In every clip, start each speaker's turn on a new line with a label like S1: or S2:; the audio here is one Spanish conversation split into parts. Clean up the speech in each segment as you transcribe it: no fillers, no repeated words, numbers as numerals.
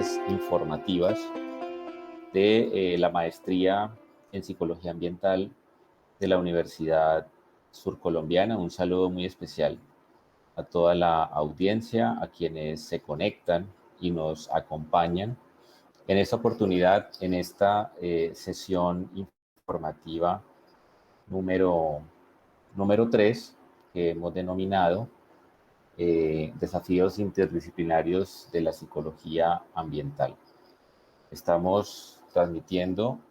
S1: clases informativas de la maestría en Psicología Ambiental de la Universidad Surcolombiana. Un saludo muy especial a toda la audiencia, a quienes se conectan y nos acompañan en esta oportunidad, en esta sesión informativa número 3, que hemos denominado Desafíos interdisciplinarios de la psicología ambiental. Estamos transmitiendo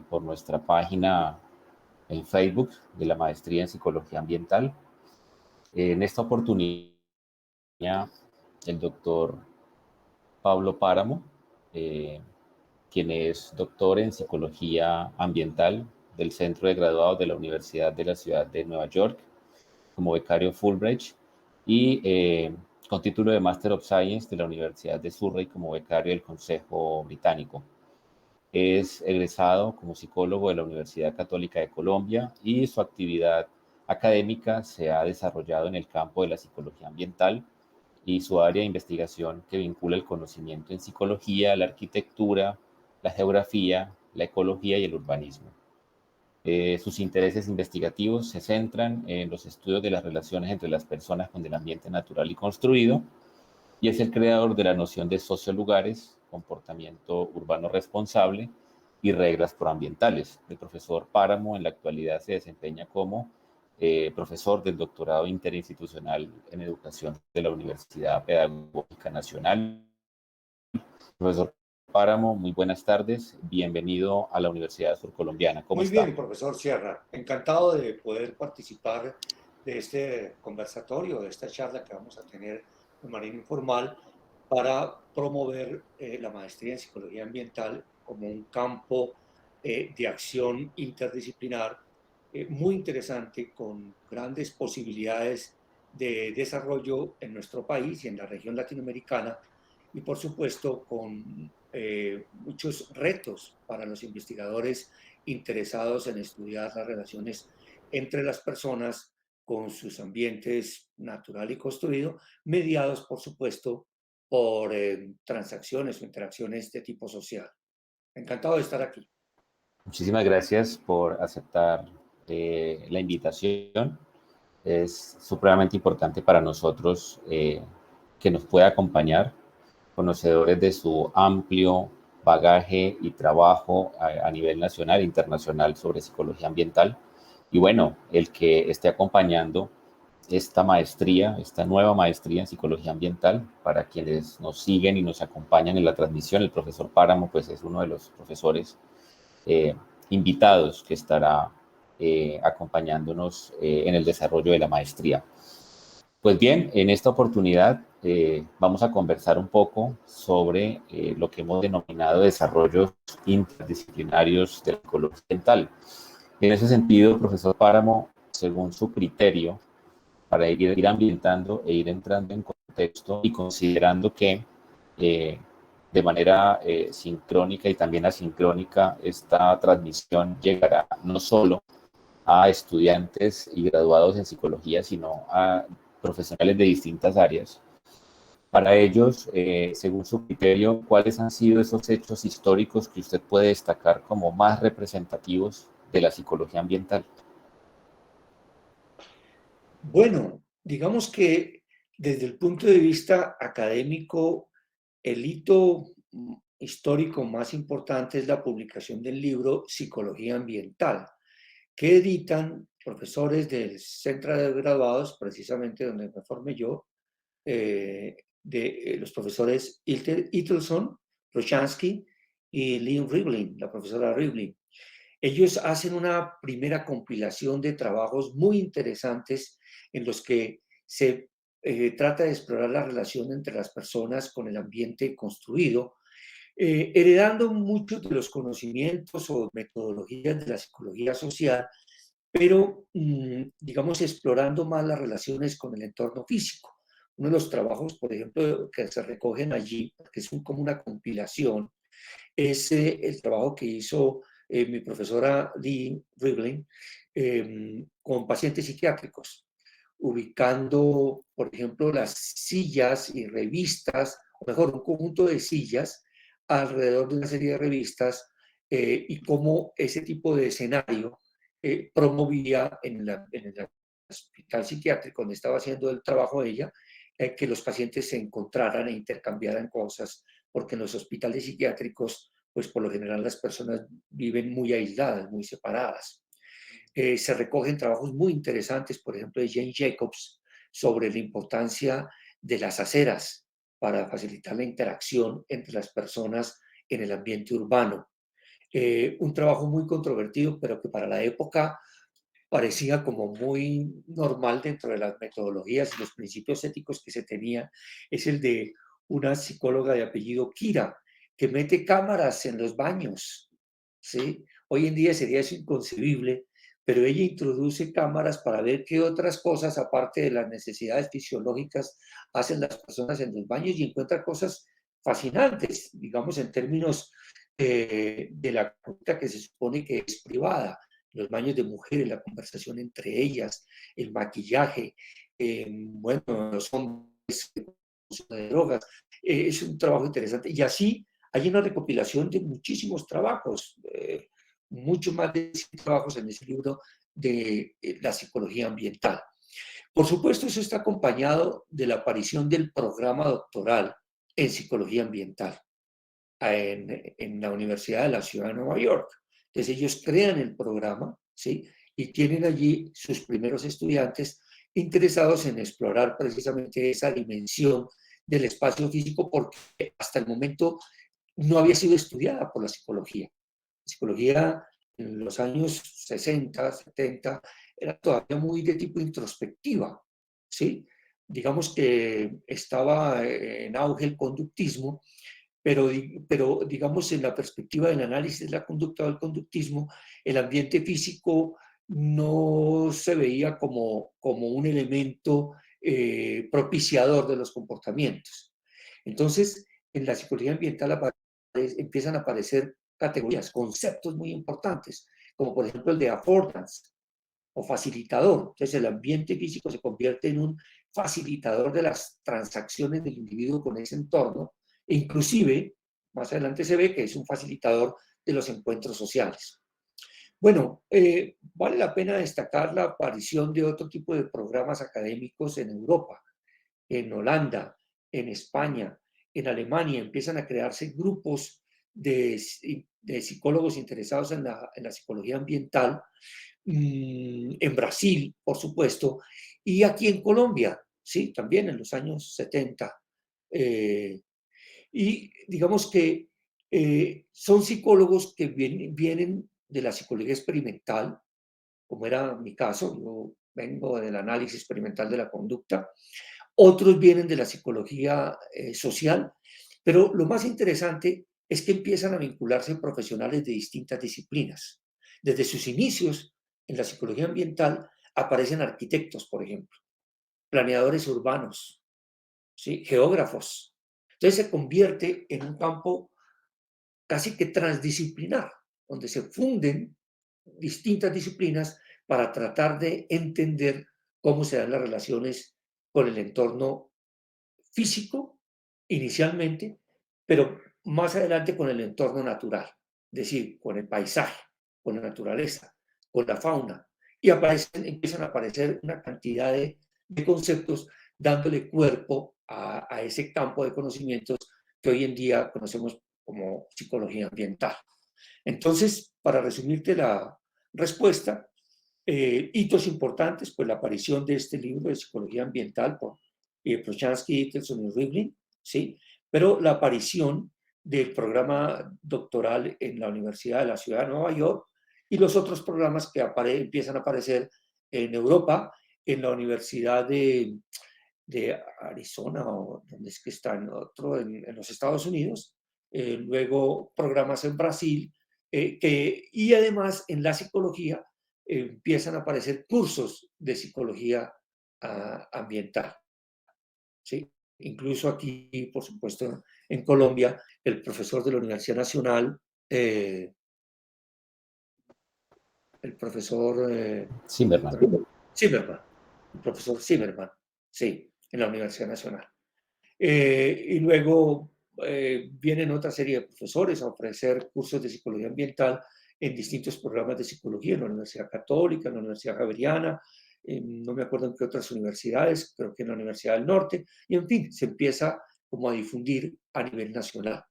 S1: por nuestra página en Facebook de la Maestría en Psicología Ambiental. En esta oportunidad, el doctor Pablo Páramo, quien es doctor en Psicología Ambiental del Centro de Graduados de la Universidad de la Ciudad de Nueva York, como becario Fulbright, y con título de Master of Science de la Universidad de Surrey como becario del Consejo Británico. Es egresado como psicólogo de la Universidad Católica de Colombia y su actividad académica se ha desarrollado en el campo de la psicología ambiental y su área de investigación que vincula el conocimiento en psicología, la arquitectura, la geografía, la ecología y el urbanismo. Sus intereses investigativos se centran en los estudios de las relaciones entre las personas con el ambiente natural y construido, y es el creador de la noción de sociolugares, comportamiento urbano responsable y reglas proambientales. El profesor Páramo en la actualidad se desempeña como profesor del doctorado interinstitucional en educación de la Universidad Pedagógica Nacional. Profesor Páramo, muy buenas tardes. Bienvenido a la Universidad Surcolombiana. ¿Cómo
S2: Muy
S1: está?
S2: bien, profesor Sierra. Encantado de poder participar de este conversatorio, de esta charla que vamos a tener de manera informal para promover la maestría en psicología ambiental como un campo de acción interdisciplinar muy interesante, con grandes posibilidades de desarrollo en nuestro país y en la región latinoamericana, y por supuesto con muchos retos para los investigadores interesados en estudiar las relaciones entre las personas con sus ambientes natural y construido, mediados, por supuesto, por transacciones o interacciones de tipo social. Encantado de estar aquí.
S1: Muchísimas gracias por aceptar la invitación. Es supremamente importante para nosotros que nos pueda acompañar, conocedores de su amplio bagaje y trabajo a nivel nacional e internacional sobre psicología ambiental. Y bueno, el que esté acompañando esta maestría, esta nueva maestría en psicología ambiental, para quienes nos siguen y nos acompañan en la transmisión, el profesor Páramo, pues es uno de los profesores eh, invitados que estará acompañándonos en el desarrollo de la maestría. Pues bien, en esta oportunidad vamos a conversar un poco sobre lo que hemos denominado desarrollos interdisciplinarios de la psicología ambiental. En ese sentido, profesor Páramo, según su criterio, para ir ambientando e ir entrando en contexto y considerando que de manera sincrónica y también asincrónica esta transmisión llegará no solo a estudiantes y graduados en psicología, sino a profesionales de distintas áreas. Para ellos, según su criterio, ¿cuáles han sido esos hechos históricos que usted puede destacar como más representativos de la psicología ambiental?
S2: Bueno, digamos que desde el punto de vista académico, el hito histórico más importante es la publicación del libro Psicología Ambiental, que editan profesores del Centro de Graduados, precisamente donde me formé yo, los profesores Itelson, Roshansky y Lynn Rivlin, la profesora Rivlin. Ellos hacen una primera compilación de trabajos muy interesantes en los que se trata de explorar la relación entre las personas con el ambiente construido, heredando muchos de los conocimientos o metodologías de la psicología social, pero, digamos, explorando más las relaciones con el entorno físico. Uno de los trabajos, por ejemplo, que se recogen allí, que es como una compilación, es el trabajo que hizo mi profesora Lee Rivlin con pacientes psiquiátricos, ubicando, por ejemplo, las sillas y revistas, o mejor, un conjunto de sillas alrededor de una serie de revistas y cómo ese tipo de escenario promovía en el hospital psiquiátrico donde estaba haciendo el trabajo ella, que los pacientes se encontraran e intercambiaran cosas, porque en los hospitales psiquiátricos, pues por lo general las personas viven muy aisladas, muy separadas. Se recogen trabajos muy interesantes, por ejemplo, de Jane Jacobs, sobre la importancia de las aceras para facilitar la interacción entre las personas en el ambiente urbano. Un trabajo muy controvertido, pero que para la época parecía como muy normal dentro de las metodologías y los principios éticos que se tenían, es el de una psicóloga de apellido Kira, que mete cámaras en los baños, ¿sí? Hoy en día sería eso inconcebible, pero ella introduce cámaras para ver qué otras cosas, aparte de las necesidades fisiológicas, hacen las personas en los baños y encuentra cosas fascinantes, digamos, en términos de la conducta que se supone que es privada, los baños de mujeres, la conversación entre ellas, el maquillaje, bueno, los hombres, el uso de drogas. Es un trabajo interesante. Y así hay una recopilación de muchísimos trabajos, mucho más de 100 trabajos en ese libro de la psicología ambiental. Por supuesto, eso está acompañado de la aparición del programa doctoral en psicología ambiental en la Universidad de la Ciudad de Nueva York. Entonces ellos crean el programa, ¿sí? Y tienen allí sus primeros estudiantes interesados en explorar precisamente esa dimensión del espacio físico porque hasta el momento no había sido estudiada por la psicología. La psicología en los años 60, 70 era todavía muy de tipo introspectiva, ¿sí? Digamos que estaba en auge el conductismo, pero digamos en la perspectiva del análisis de la conducta o del conductismo, el ambiente físico no se veía como un elemento propiciador de los comportamientos. Entonces, en la psicología ambiental empiezan a aparecer categorías, conceptos muy importantes, como por ejemplo el de affordance o facilitador. Entonces, el ambiente físico se convierte en un facilitador de las transacciones del individuo con ese entorno, e inclusive, más adelante se ve que es un facilitador de los encuentros sociales. Bueno, vale la pena destacar la aparición de otro tipo de programas académicos en Europa, en Holanda, en España, en Alemania. Empiezan a crearse grupos de psicólogos interesados en la psicología ambiental, en Brasil, por supuesto, y aquí en Colombia, sí, también en los años 70. Eh, y digamos que son psicólogos que vienen de la psicología experimental, como era mi caso, yo vengo del análisis experimental de la conducta, otros vienen de la psicología social, pero lo más interesante es que empiezan a vincularse profesionales de distintas disciplinas. Desde sus inicios en la psicología ambiental aparecen arquitectos, por ejemplo, planeadores urbanos, ¿sí? Geógrafos. Entonces se convierte en un campo casi que transdisciplinar, donde se funden distintas disciplinas para tratar de entender cómo se dan las relaciones con el entorno físico inicialmente, pero más adelante con el entorno natural, es decir, con el paisaje, con la naturaleza, con la fauna, y empiezan a aparecer una cantidad de conceptos dándole cuerpo a ese campo de conocimientos que hoy en día conocemos como psicología ambiental. Entonces, para resumirte la respuesta, hitos importantes, pues la aparición de este libro de psicología ambiental por Prochansky, Dickinson y Rivlin, ¿sí? Pero la aparición del programa doctoral en la Universidad de la Ciudad de Nueva York y los otros programas que empiezan a aparecer en Europa, en la Universidad de Arizona, o donde es que está en otro, en los Estados Unidos, luego programas en Brasil, y además en la psicología empiezan a aparecer cursos de psicología ambiental, ¿sí? Incluso aquí, por supuesto, en Colombia, el profesor de la Universidad Nacional, el profesor
S1: Zimmerman.
S2: Zimmerman, el profesor Zimmerman, sí, en la Universidad Nacional. Y luego vienen otra serie de profesores a ofrecer cursos de psicología ambiental en distintos programas de psicología, en la Universidad Católica, en la Universidad Javeriana, no me acuerdo en qué otras universidades, creo que en la Universidad del Norte, y en fin, se empieza como a difundir a nivel nacional.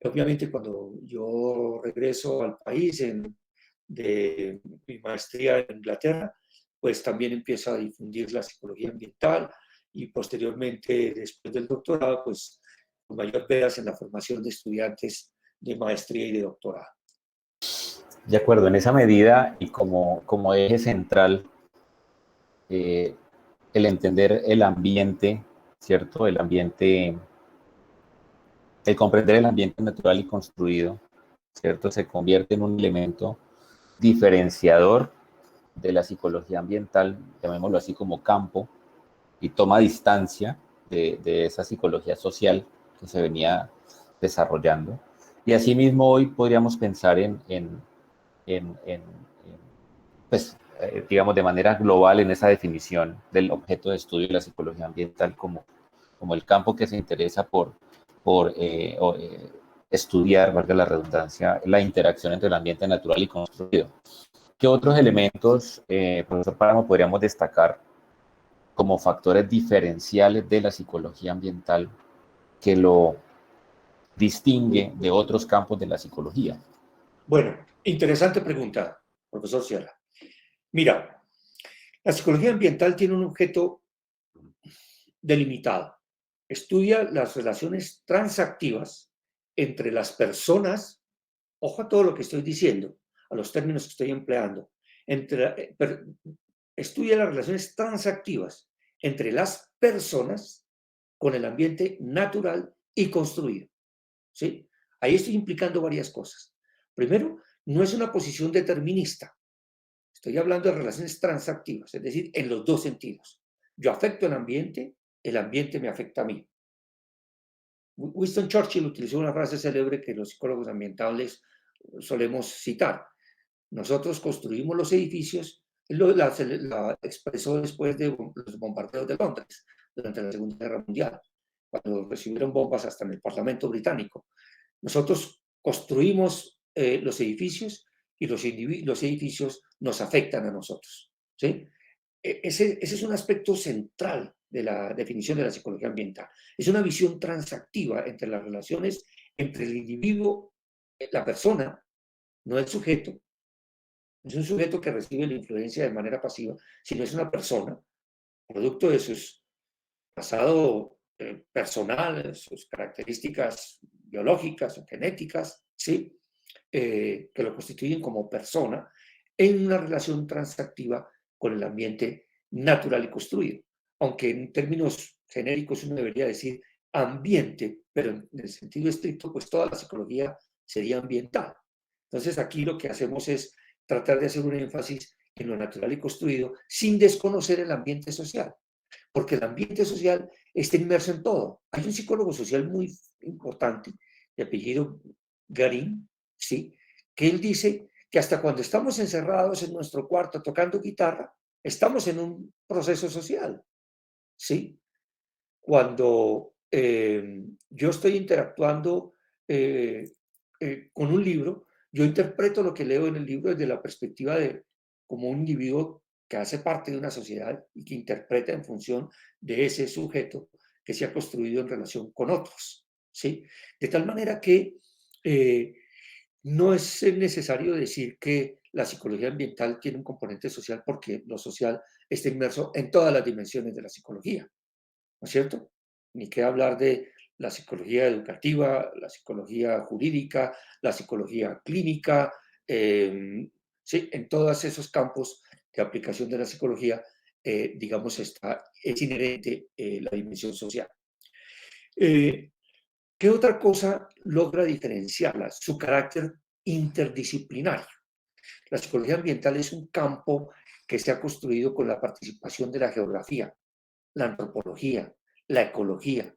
S2: Obviamente cuando yo regreso al país de mi maestría en Inglaterra, pues también empiezo a difundir la psicología ambiental y posteriormente, después del doctorado, pues con mayor veras en la formación de estudiantes de maestría y de doctorado.
S1: De acuerdo, en esa medida y como eje central, eh, el entender el ambiente, ¿cierto? El ambiente, el comprender el ambiente natural y construido, ¿cierto? Se convierte en un elemento diferenciador de la psicología ambiental, llamémoslo así como campo, y toma distancia de esa psicología social que se venía desarrollando. Y asimismo hoy podríamos pensar en pues, digamos, de manera global en esa definición del objeto de estudio de la psicología ambiental como el campo que se interesa por estudiar, valga la redundancia, la interacción entre el ambiente natural y construido. ¿Qué otros elementos, profesor Páramo, podríamos destacar como factores diferenciales de la psicología ambiental que lo distingue de otros campos de la psicología?
S2: Bueno, interesante pregunta, profesor Sierra. Mira, la psicología ambiental tiene un objeto delimitado. Estudia las relaciones transactivas entre las personas, ojo a todo lo que estoy diciendo, a los términos que estoy empleando, estudia las relaciones transactivas entre las personas con el ambiente natural y construido. ¿Sí? Ahí estoy implicando varias cosas. Primero, no es una posición determinista. Estoy hablando de relaciones transactivas, es decir, en los dos sentidos. Yo afecto el ambiente me afecta a mí. Winston Churchill utilizó una frase célebre que los psicólogos ambientales solemos citar. Nosotros construimos los edificios, la expresó después de los bombardeos de Londres durante la Segunda Guerra Mundial, cuando recibieron bombas hasta en el Parlamento británico. Nosotros construimos los edificios y los edificios nos afectan a nosotros. ¿Sí? Ese es un aspecto central de la definición de la psicología ambiental. Es una visión transactiva entre las relaciones entre el individuo, la persona, no el sujeto. No es un sujeto que recibe la influencia de manera pasiva, sino es una persona, producto de su pasado personal, sus características biológicas o genéticas, ¿sí? Que lo constituyen como persona en una relación transactiva con el ambiente natural y construido. Aunque en términos genéricos uno debería decir ambiente, pero en el sentido estricto, pues toda la psicología sería ambiental. Entonces aquí lo que hacemos es tratar de hacer un énfasis en lo natural y construido sin desconocer el ambiente social, porque el ambiente social está inmerso en todo. Hay un psicólogo social muy importante, de apellido Garín, ¿sí? Que él dice que hasta cuando estamos encerrados en nuestro cuarto tocando guitarra, estamos en un proceso social, ¿sí? Cuando yo estoy interactuando con un libro, yo interpreto lo que leo en el libro desde la perspectiva de como un individuo que hace parte de una sociedad y que interpreta en función de ese sujeto que se ha construido en relación con otros, ¿sí? De tal manera que eh, no es necesario decir que la psicología ambiental tiene un componente social porque lo social está inmerso en todas las dimensiones de la psicología, ¿no es cierto? Ni qué hablar de la psicología educativa, la psicología jurídica, la psicología clínica, sí, en todos esos campos de aplicación de la psicología, digamos, es inherente la dimensión social. ¿Qué otra cosa logra diferenciarla? Su carácter interdisciplinario. La psicología ambiental es un campo que se ha construido con la participación de la geografía, la antropología, la ecología,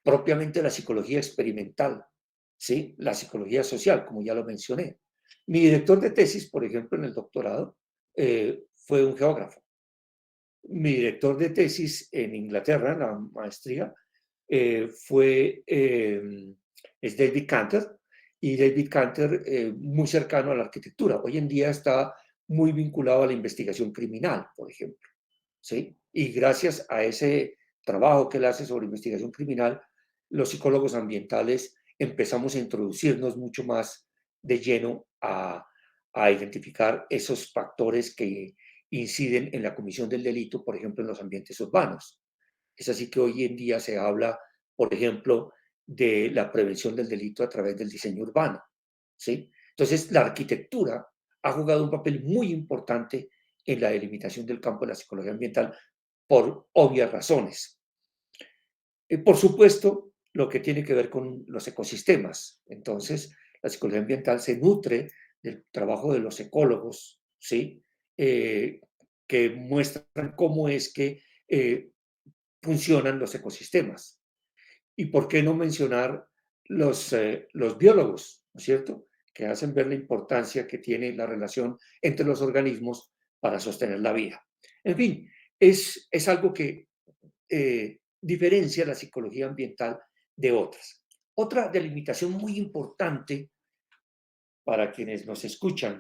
S2: propiamente la psicología experimental, ¿sí? La psicología social, como ya lo mencioné. Mi director de tesis, por ejemplo, en el doctorado, fue un geógrafo. Mi director de tesis en Inglaterra, en la maestría, fue es David Cantor, y David Cantor muy cercano a la arquitectura. Hoy en día está muy vinculado a la investigación criminal, por ejemplo, ¿sí? Y gracias a ese trabajo que él hace sobre investigación criminal, los psicólogos ambientales empezamos a introducirnos mucho más de lleno a identificar esos factores que inciden en la comisión del delito, por ejemplo, en los ambientes urbanos. Es así que hoy en día se habla, por ejemplo, de la prevención del delito a través del diseño urbano, ¿sí? Entonces, la arquitectura ha jugado un papel muy importante en la delimitación del campo de la psicología ambiental por obvias razones. Por supuesto, lo que tiene que ver con los ecosistemas. Entonces, la psicología ambiental se nutre del trabajo de los ecólogos, ¿sí? Que muestran cómo es que funcionan los ecosistemas. Y por qué no mencionar los biólogos, ¿no es cierto? Que hacen ver la importancia que tiene la relación entre los organismos para sostener la vida. En fin, es algo que diferencia la psicología ambiental de otras. Otra delimitación muy importante para quienes nos escuchan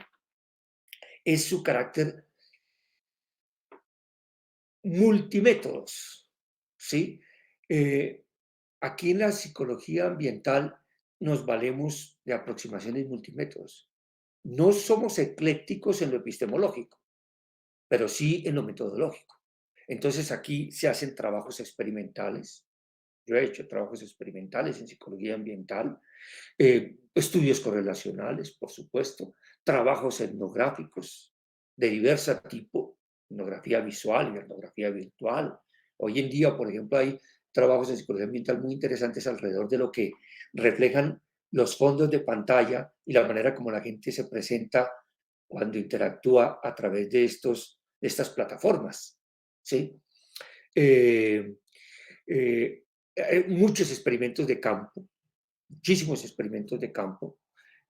S2: es su carácter multimétodos, ¿sí? Eh, Aquí en la psicología ambiental nos valemos de aproximaciones multimétodos. No somos eclécticos en lo epistemológico, pero sí en lo metodológico. Entonces aquí se hacen trabajos experimentales. Yo he hecho trabajos experimentales en psicología ambiental, estudios correlacionales, por supuesto, trabajos etnográficos de diverso tipo, etnografía visual y etnografía virtual. Hoy en día, por ejemplo, hay trabajos en psicología ambiental muy interesantes alrededor de lo que reflejan los fondos de pantalla y la manera como la gente se presenta cuando interactúa a través de estas plataformas. ¿Sí? Eh, hay muchos experimentos de campo, muchísimos experimentos de campo,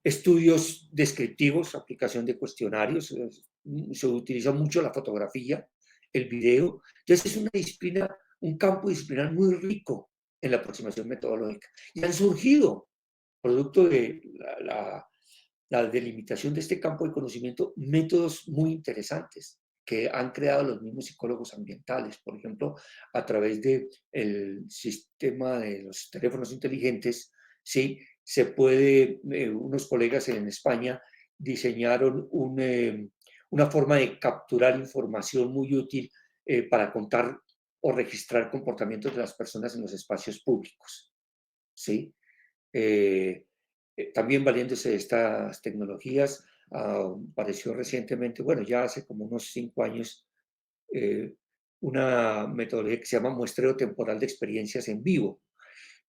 S2: estudios descriptivos, aplicación de cuestionarios, se utiliza mucho la fotografía, el video. Entonces es una disciplina, un campo disciplinar muy rico en la aproximación metodológica. Y han surgido, producto de la delimitación de este campo de conocimiento, métodos muy interesantes que han creado los mismos psicólogos ambientales, por ejemplo, a través del sistema de los teléfonos inteligentes, ¿sí? Se puede, unos colegas en España diseñaron una forma de capturar información muy útil para contar o registrar comportamientos de las personas en los espacios públicos, ¿sí? Eh, También valiéndose de estas tecnologías, apareció recientemente, bueno, ya hace como unos 5 años, eh, una metodología que se llama muestreo temporal de experiencias en vivo,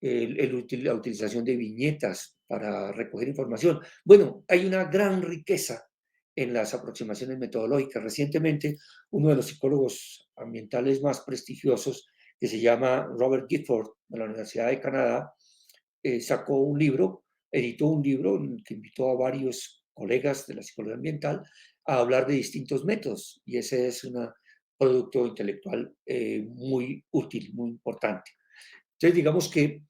S2: la utilización de viñetas para recoger información. Bueno, hay una gran riqueza en las aproximaciones metodológicas. Recientemente, uno de los psicólogos ambientales más prestigiosos, que se llama Robert Gifford, de la Universidad de Canadá, sacó un libro, editó un libro en el que invitó a varios colegas de la psicología ambiental a hablar de distintos métodos, y ese es un producto intelectual muy útil, muy importante. Entonces, digamos que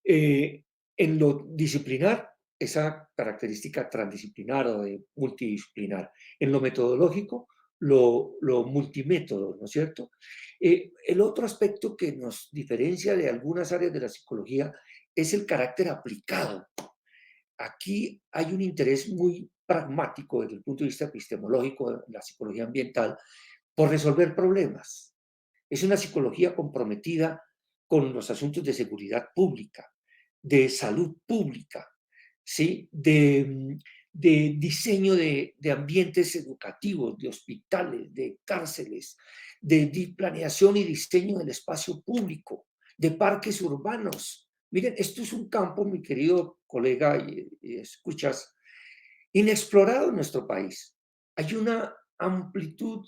S2: en lo disciplinar, esa característica transdisciplinar o de multidisciplinar. En lo metodológico, lo multimétodo, ¿no es cierto? El otro aspecto que nos diferencia de algunas áreas de la psicología es el carácter aplicado. Aquí hay un interés muy pragmático desde el punto de vista epistemológico de la psicología ambiental por resolver problemas. Es una psicología comprometida con los asuntos de seguridad pública, de salud pública, ¿sí? De diseño de ambientes educativos, de hospitales, de cárceles, de planeación y diseño del espacio público, de parques urbanos. Miren, esto es un campo, mi querido colega, y escuchas, inexplorado en nuestro país. Hay una amplitud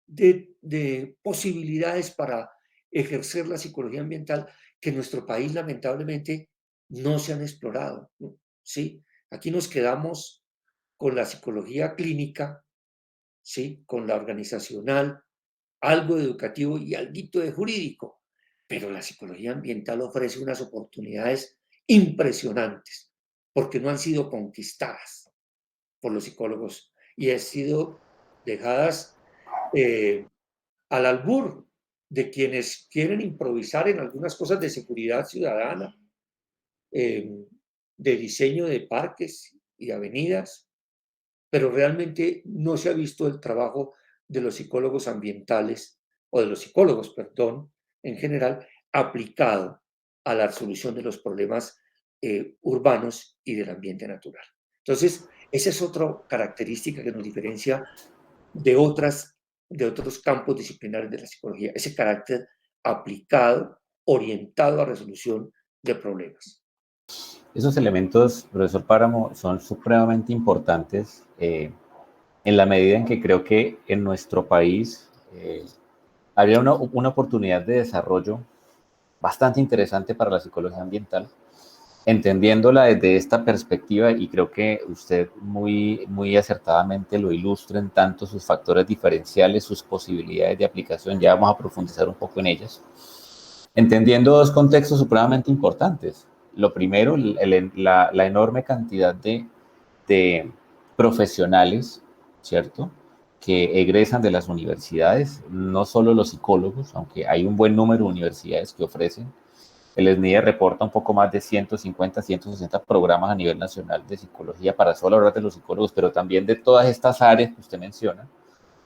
S2: de posibilidades para ejercer la psicología ambiental que en nuestro país lamentablemente no se han explorado, ¿no? ¿Sí? Aquí nos quedamos con la psicología clínica, ¿sí? Con la organizacional, algo de educativo y algo de jurídico, pero la psicología ambiental ofrece unas oportunidades impresionantes, porque no han sido conquistadas por los psicólogos y han sido dejadas al albur de quienes quieren improvisar en algunas cosas de seguridad ciudadana, de diseño de parques y avenidas, pero realmente no se ha visto el trabajo de los psicólogos ambientales, o de los psicólogos, perdón, en general, aplicado a la solución de los problemas urbanos y del ambiente natural. Entonces, esa es otra característica que nos diferencia de otros campos disciplinares de la psicología, ese carácter aplicado, orientado a resolución de problemas.
S1: Esos elementos, profesor Páramo, son supremamente importantes en la medida en que creo que en nuestro país habría una oportunidad de desarrollo bastante interesante para la psicología ambiental, entendiéndola desde esta perspectiva, y creo que usted muy acertadamente lo ilustra en tanto sus factores diferenciales, sus posibilidades de aplicación. Ya vamos a profundizar un poco en ellas, entendiendo dos contextos supremamente importantes. Lo primero, la enorme cantidad de profesionales, ¿cierto?, que egresan de las universidades, no solo los psicólogos, aunque hay un buen número de universidades que ofrecen. El SNIE reporta un poco más de 150, 160 programas a nivel nacional de psicología para solo hablar de los psicólogos, pero también de todas estas áreas que usted menciona,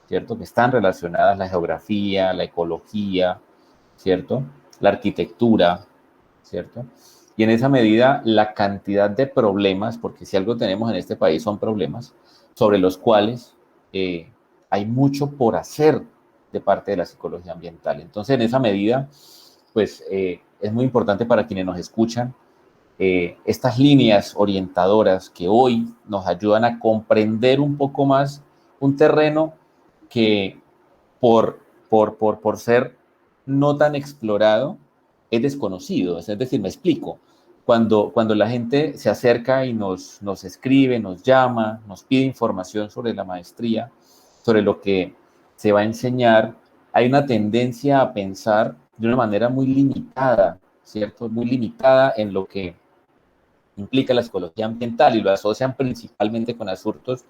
S1: ¿cierto?, que están relacionadas, la geografía, la ecología, ¿cierto?, la arquitectura, ¿cierto? Y en esa medida, la cantidad de problemas, porque si algo tenemos en este país son problemas, sobre los cuales hay mucho por hacer de parte de la psicología ambiental. Entonces, en esa medida, pues es muy importante para quienes nos escuchan estas líneas orientadoras que hoy nos ayudan a comprender un poco más un terreno que por ser no tan explorado es desconocido. Es decir, me explico. Cuando la gente se acerca y nos escribe, nos llama, nos pide información sobre la maestría, sobre lo que se va a enseñar, hay una tendencia a pensar de una manera muy limitada, ¿cierto? Muy limitada en lo que implica la psicología ambiental, y lo asocian principalmente con asuntos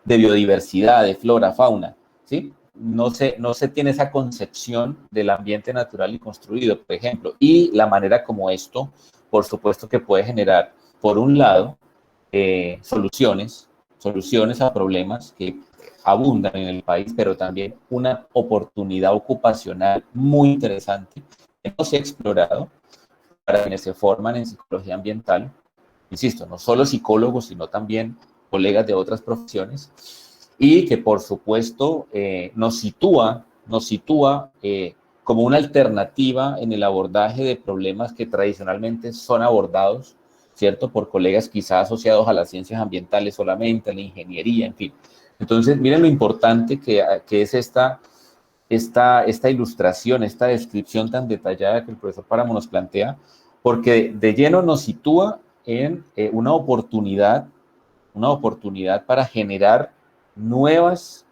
S1: de biodiversidad, de flora, fauna, ¿sí? No se tiene esa concepción del ambiente natural y construido, por ejemplo, y la manera como esto, por supuesto, que puede generar, por un lado, soluciones a problemas que abundan en el país, pero también una oportunidad ocupacional muy interesante que no se ha explorado para quienes se forman en psicología ambiental. Insisto, no solo psicólogos, sino también colegas de otras profesiones, y que por supuesto nos sitúa como una alternativa en el abordaje de problemas que tradicionalmente son abordados, ¿cierto?, por colegas quizás asociados a las ciencias ambientales solamente, a la ingeniería, en fin. Entonces, miren lo importante que es esta ilustración, esta descripción tan detallada que el profesor Páramo nos plantea, porque de lleno nos sitúa en una oportunidad para generar nuevos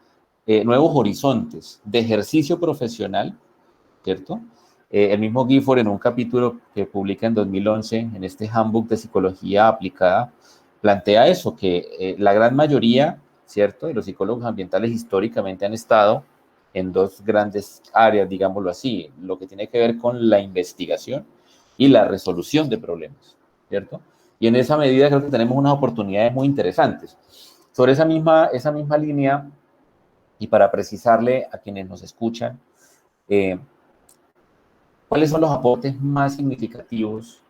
S1: horizontes de ejercicio profesional, ¿cierto? El mismo Gifford, en un capítulo que publica en 2011 en este Handbook de Psicología Aplicada, plantea eso, que la gran mayoría, ¿cierto?, de los psicólogos ambientales históricamente han estado en dos grandes áreas, digámoslo así, lo que tiene que ver con la investigación y la resolución de problemas, ¿cierto? Y en esa medida creo que tenemos unas oportunidades muy interesantes. Sobre esa misma línea, y para precisarle a quienes nos escuchan, ¿cuáles son los aportes más significativos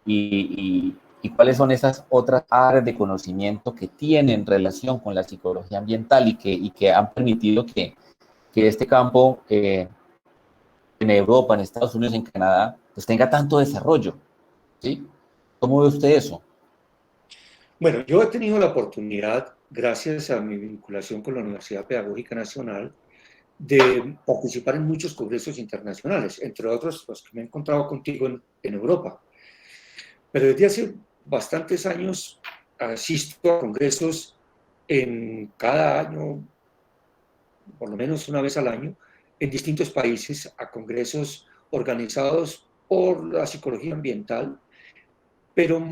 S1: y cuáles son esas otras áreas de conocimiento que tienen relación con la psicología ambiental y que han permitido que este campo en Europa, en Estados Unidos, en Canadá, pues tenga tanto desarrollo, ¿sí? ¿Cómo ve usted eso?
S2: Bueno, yo he tenido la oportunidad, gracias a mi vinculación con la Universidad Pedagógica Nacional, de participar en muchos congresos internacionales, entre otros los que me he encontrado contigo en Europa. Pero desde hace bastantes años asisto a congresos en cada año, por lo menos una vez al año, en distintos países, a congresos organizados por la psicología ambiental pero,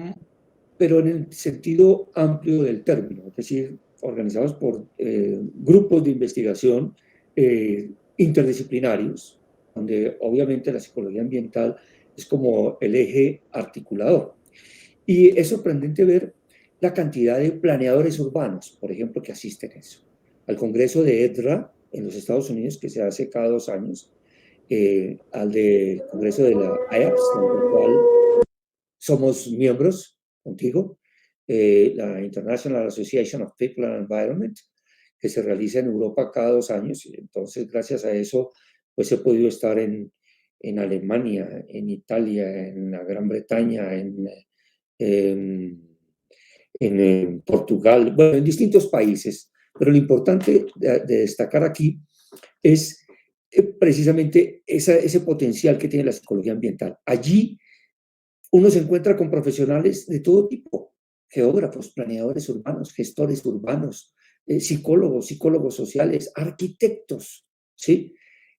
S2: pero en el sentido amplio del término, es decir, organizados por grupos de investigación interdisciplinarios, donde obviamente la psicología ambiental es como el eje articulador. Y es sorprendente ver la cantidad de planeadores urbanos, por ejemplo, que asisten a eso. Al Congreso de EDRA en los Estados Unidos, que se hace cada 2 años, al del Congreso de la IAPS, del cual somos miembros contigo, la International Association of People and Environment, que se realiza en Europa cada 2 años. Y entonces, gracias a eso, pues he podido estar en Alemania, en Italia, en la Gran Bretaña, en Portugal, bueno, en distintos países. Pero lo importante de destacar aquí es precisamente ese potencial que tiene la psicología ambiental. Allí uno se encuentra con profesionales de todo tipo, geógrafos, planeadores urbanos, gestores urbanos, psicólogos sociales, arquitectos, ¿sí?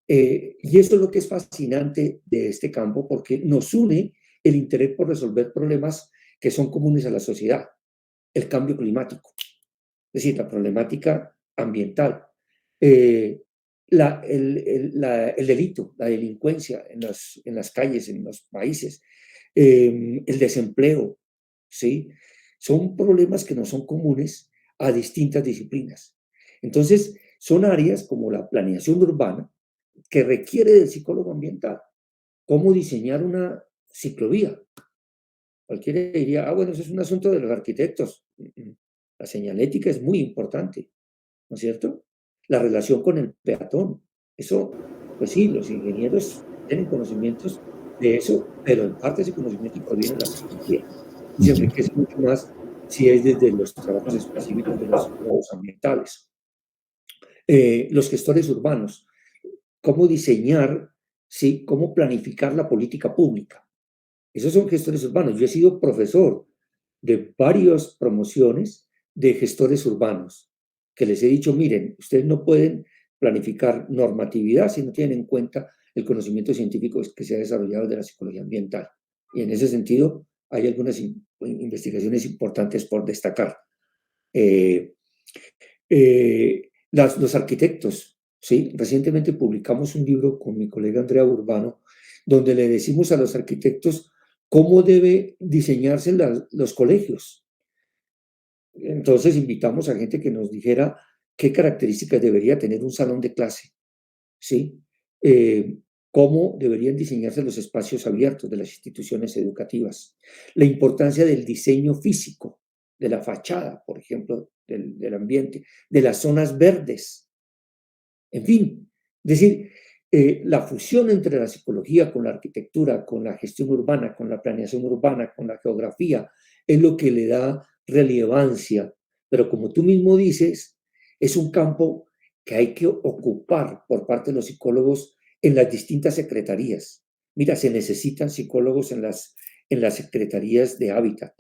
S2: Y eso es lo que es fascinante de este campo, porque nos une el interés por resolver problemas que son comunes a la sociedad, el cambio climático, es decir, la problemática ambiental, el delito, la delincuencia en las calles, en los países, el desempleo, ¿sí? Son problemas que no son comunes a distintas disciplinas. Entonces, son áreas como la planeación urbana que requiere del psicólogo ambiental. ¿Cómo diseñar una ciclovía? Cualquiera diría, bueno, eso es un asunto de los arquitectos. La señalética es muy importante, ¿no es cierto? La relación con el peatón. Eso, pues sí, los ingenieros tienen conocimientos de eso, pero en parte ese conocimiento proviene de la psicología. Y se enriquece mucho más si es desde los trabajos específicos de los psicólogos ambientales. Los gestores urbanos, cómo diseñar, ¿sí? Cómo planificar la política pública. Esos son gestores urbanos. Yo he sido profesor de varias promociones de gestores urbanos, que les he dicho, miren, ustedes no pueden planificar normatividad si no tienen en cuenta el conocimiento científico que se ha desarrollado de la psicología ambiental. Y en ese sentido hay algunas investigaciones importantes por destacar. Los arquitectos, ¿sí? Recientemente publicamos un libro con mi colega Andrea Urbano, donde le decimos a los arquitectos cómo debe diseñarse los colegios. Entonces invitamos a gente que nos dijera qué características debería tener un salón de clase, ¿sí? Cómo deberían diseñarse los espacios abiertos de las instituciones educativas, la importancia del diseño físico, de la fachada, por ejemplo, del ambiente, de las zonas verdes, en fin, es decir, la fusión entre la psicología con la arquitectura, con la gestión urbana, con la planeación urbana, con la geografía, es lo que le da relevancia. Pero como tú mismo dices, es un campo que hay que ocupar por parte de los psicólogos en las distintas secretarías. Mira, se necesitan psicólogos en las secretarías de hábitat,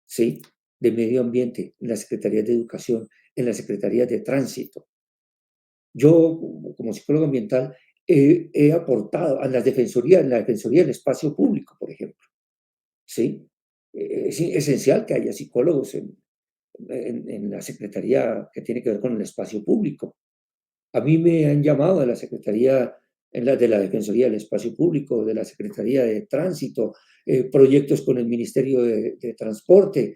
S2: ¿sí? De medio ambiente, en las secretarías de educación, en las secretarías de tránsito. Yo, como psicólogo ambiental, he aportado a la defensoría del espacio público, por ejemplo. ¿Sí? Es esencial que haya psicólogos en la secretaría que tiene que ver con el espacio público. A mí me han llamado de la secretaría de la Defensoría del Espacio Público, de la Secretaría de Tránsito, proyectos con el Ministerio de Transporte,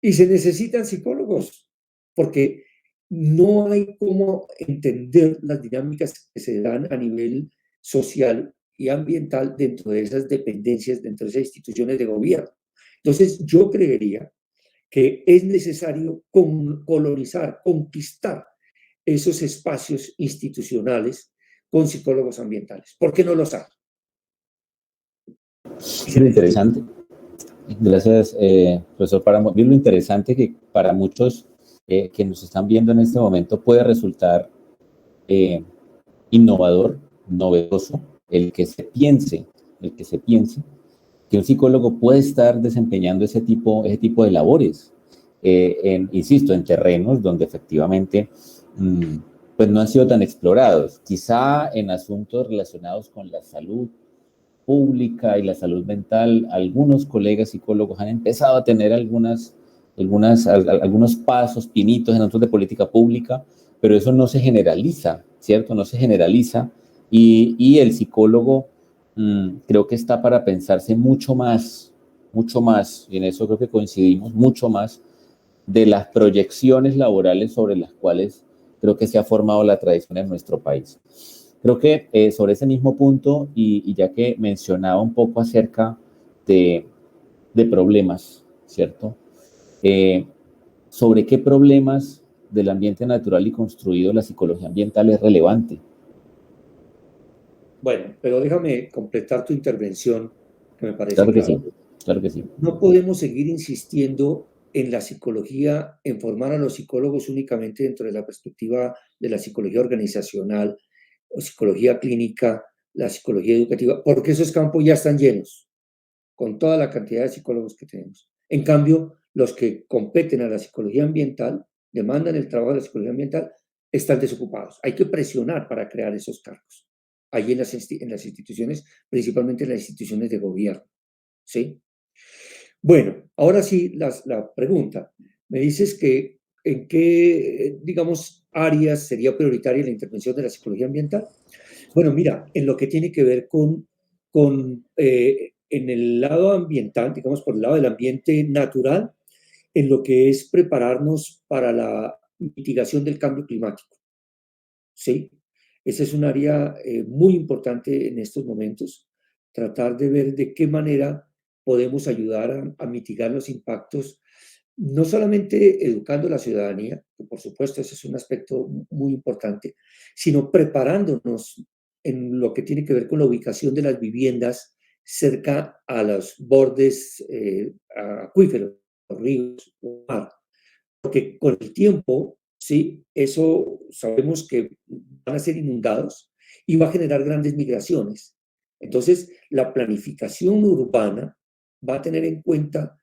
S2: y se necesitan psicólogos, porque no hay cómo entender las dinámicas que se dan a nivel social y ambiental dentro de esas dependencias, dentro de esas instituciones de gobierno. Entonces, yo creería que es necesario colonizar, conquistar esos espacios institucionales con psicólogos ambientales. ¿Por qué no los hay?
S1: Muy interesante. Gracias, profesor Páramo. Bien, lo interesante que para muchos que nos están viendo en este momento puede resultar innovador, novedoso, el que se piense que un psicólogo puede estar desempeñando ese tipo de labores, insisto, en terrenos donde efectivamente pues no han sido tan explorados, quizá en asuntos relacionados con la salud, pública y la salud mental, algunos colegas psicólogos han empezado a tener algunos pasos, pinitos en otros de política pública, pero eso no se generaliza, ¿cierto? No se generaliza y el psicólogo creo que está para pensarse mucho más, y en eso creo que coincidimos, mucho más de las proyecciones laborales sobre las cuales creo que se ha formado la tradición en nuestro país. Creo que sobre ese mismo punto, y ya que mencionaba un poco acerca de, de problemas, ¿cierto? Eh, ¿Sobre qué problemas del ambiente natural y construido la psicología ambiental es relevante?
S2: Bueno, pero déjame completar tu intervención, que me parece
S1: Claro que sí,
S2: clave.
S1: claro que sí.
S2: No podemos seguir insistiendo en la psicología, en formar a los psicólogos únicamente dentro de la perspectiva de la psicología organizacional o psicología clínica, la psicología educativa, porque esos campos ya están llenos con toda la cantidad de psicólogos que tenemos. En cambio, los que competen a la psicología ambiental, demandan el trabajo de la psicología ambiental, están desocupados. Hay que presionar para crear esos cargos. Allí en las instituciones, principalmente en las instituciones de gobierno. ¿Sí? Bueno, ahora sí, la pregunta. Me dices que en qué, digamos, áreas sería prioritaria la intervención de la psicología ambiental. Bueno, mira, en lo que tiene que ver con en el lado ambiental, digamos, por el lado del ambiente natural, en lo que es prepararnos para la mitigación del cambio climático. ¿Sí? Esa es un área muy importante en estos momentos, tratar de ver de qué manera podemos ayudar a mitigar los impactos, no solamente educando a la ciudadanía, que por supuesto ese es un aspecto muy importante, sino preparándonos en lo que tiene que ver con la ubicación de las viviendas cerca a los bordes acuíferos, ríos, mar, porque con el tiempo, sí, eso sabemos que van a ser inundados y va a generar grandes migraciones. Entonces, la planificación urbana va a tener en cuenta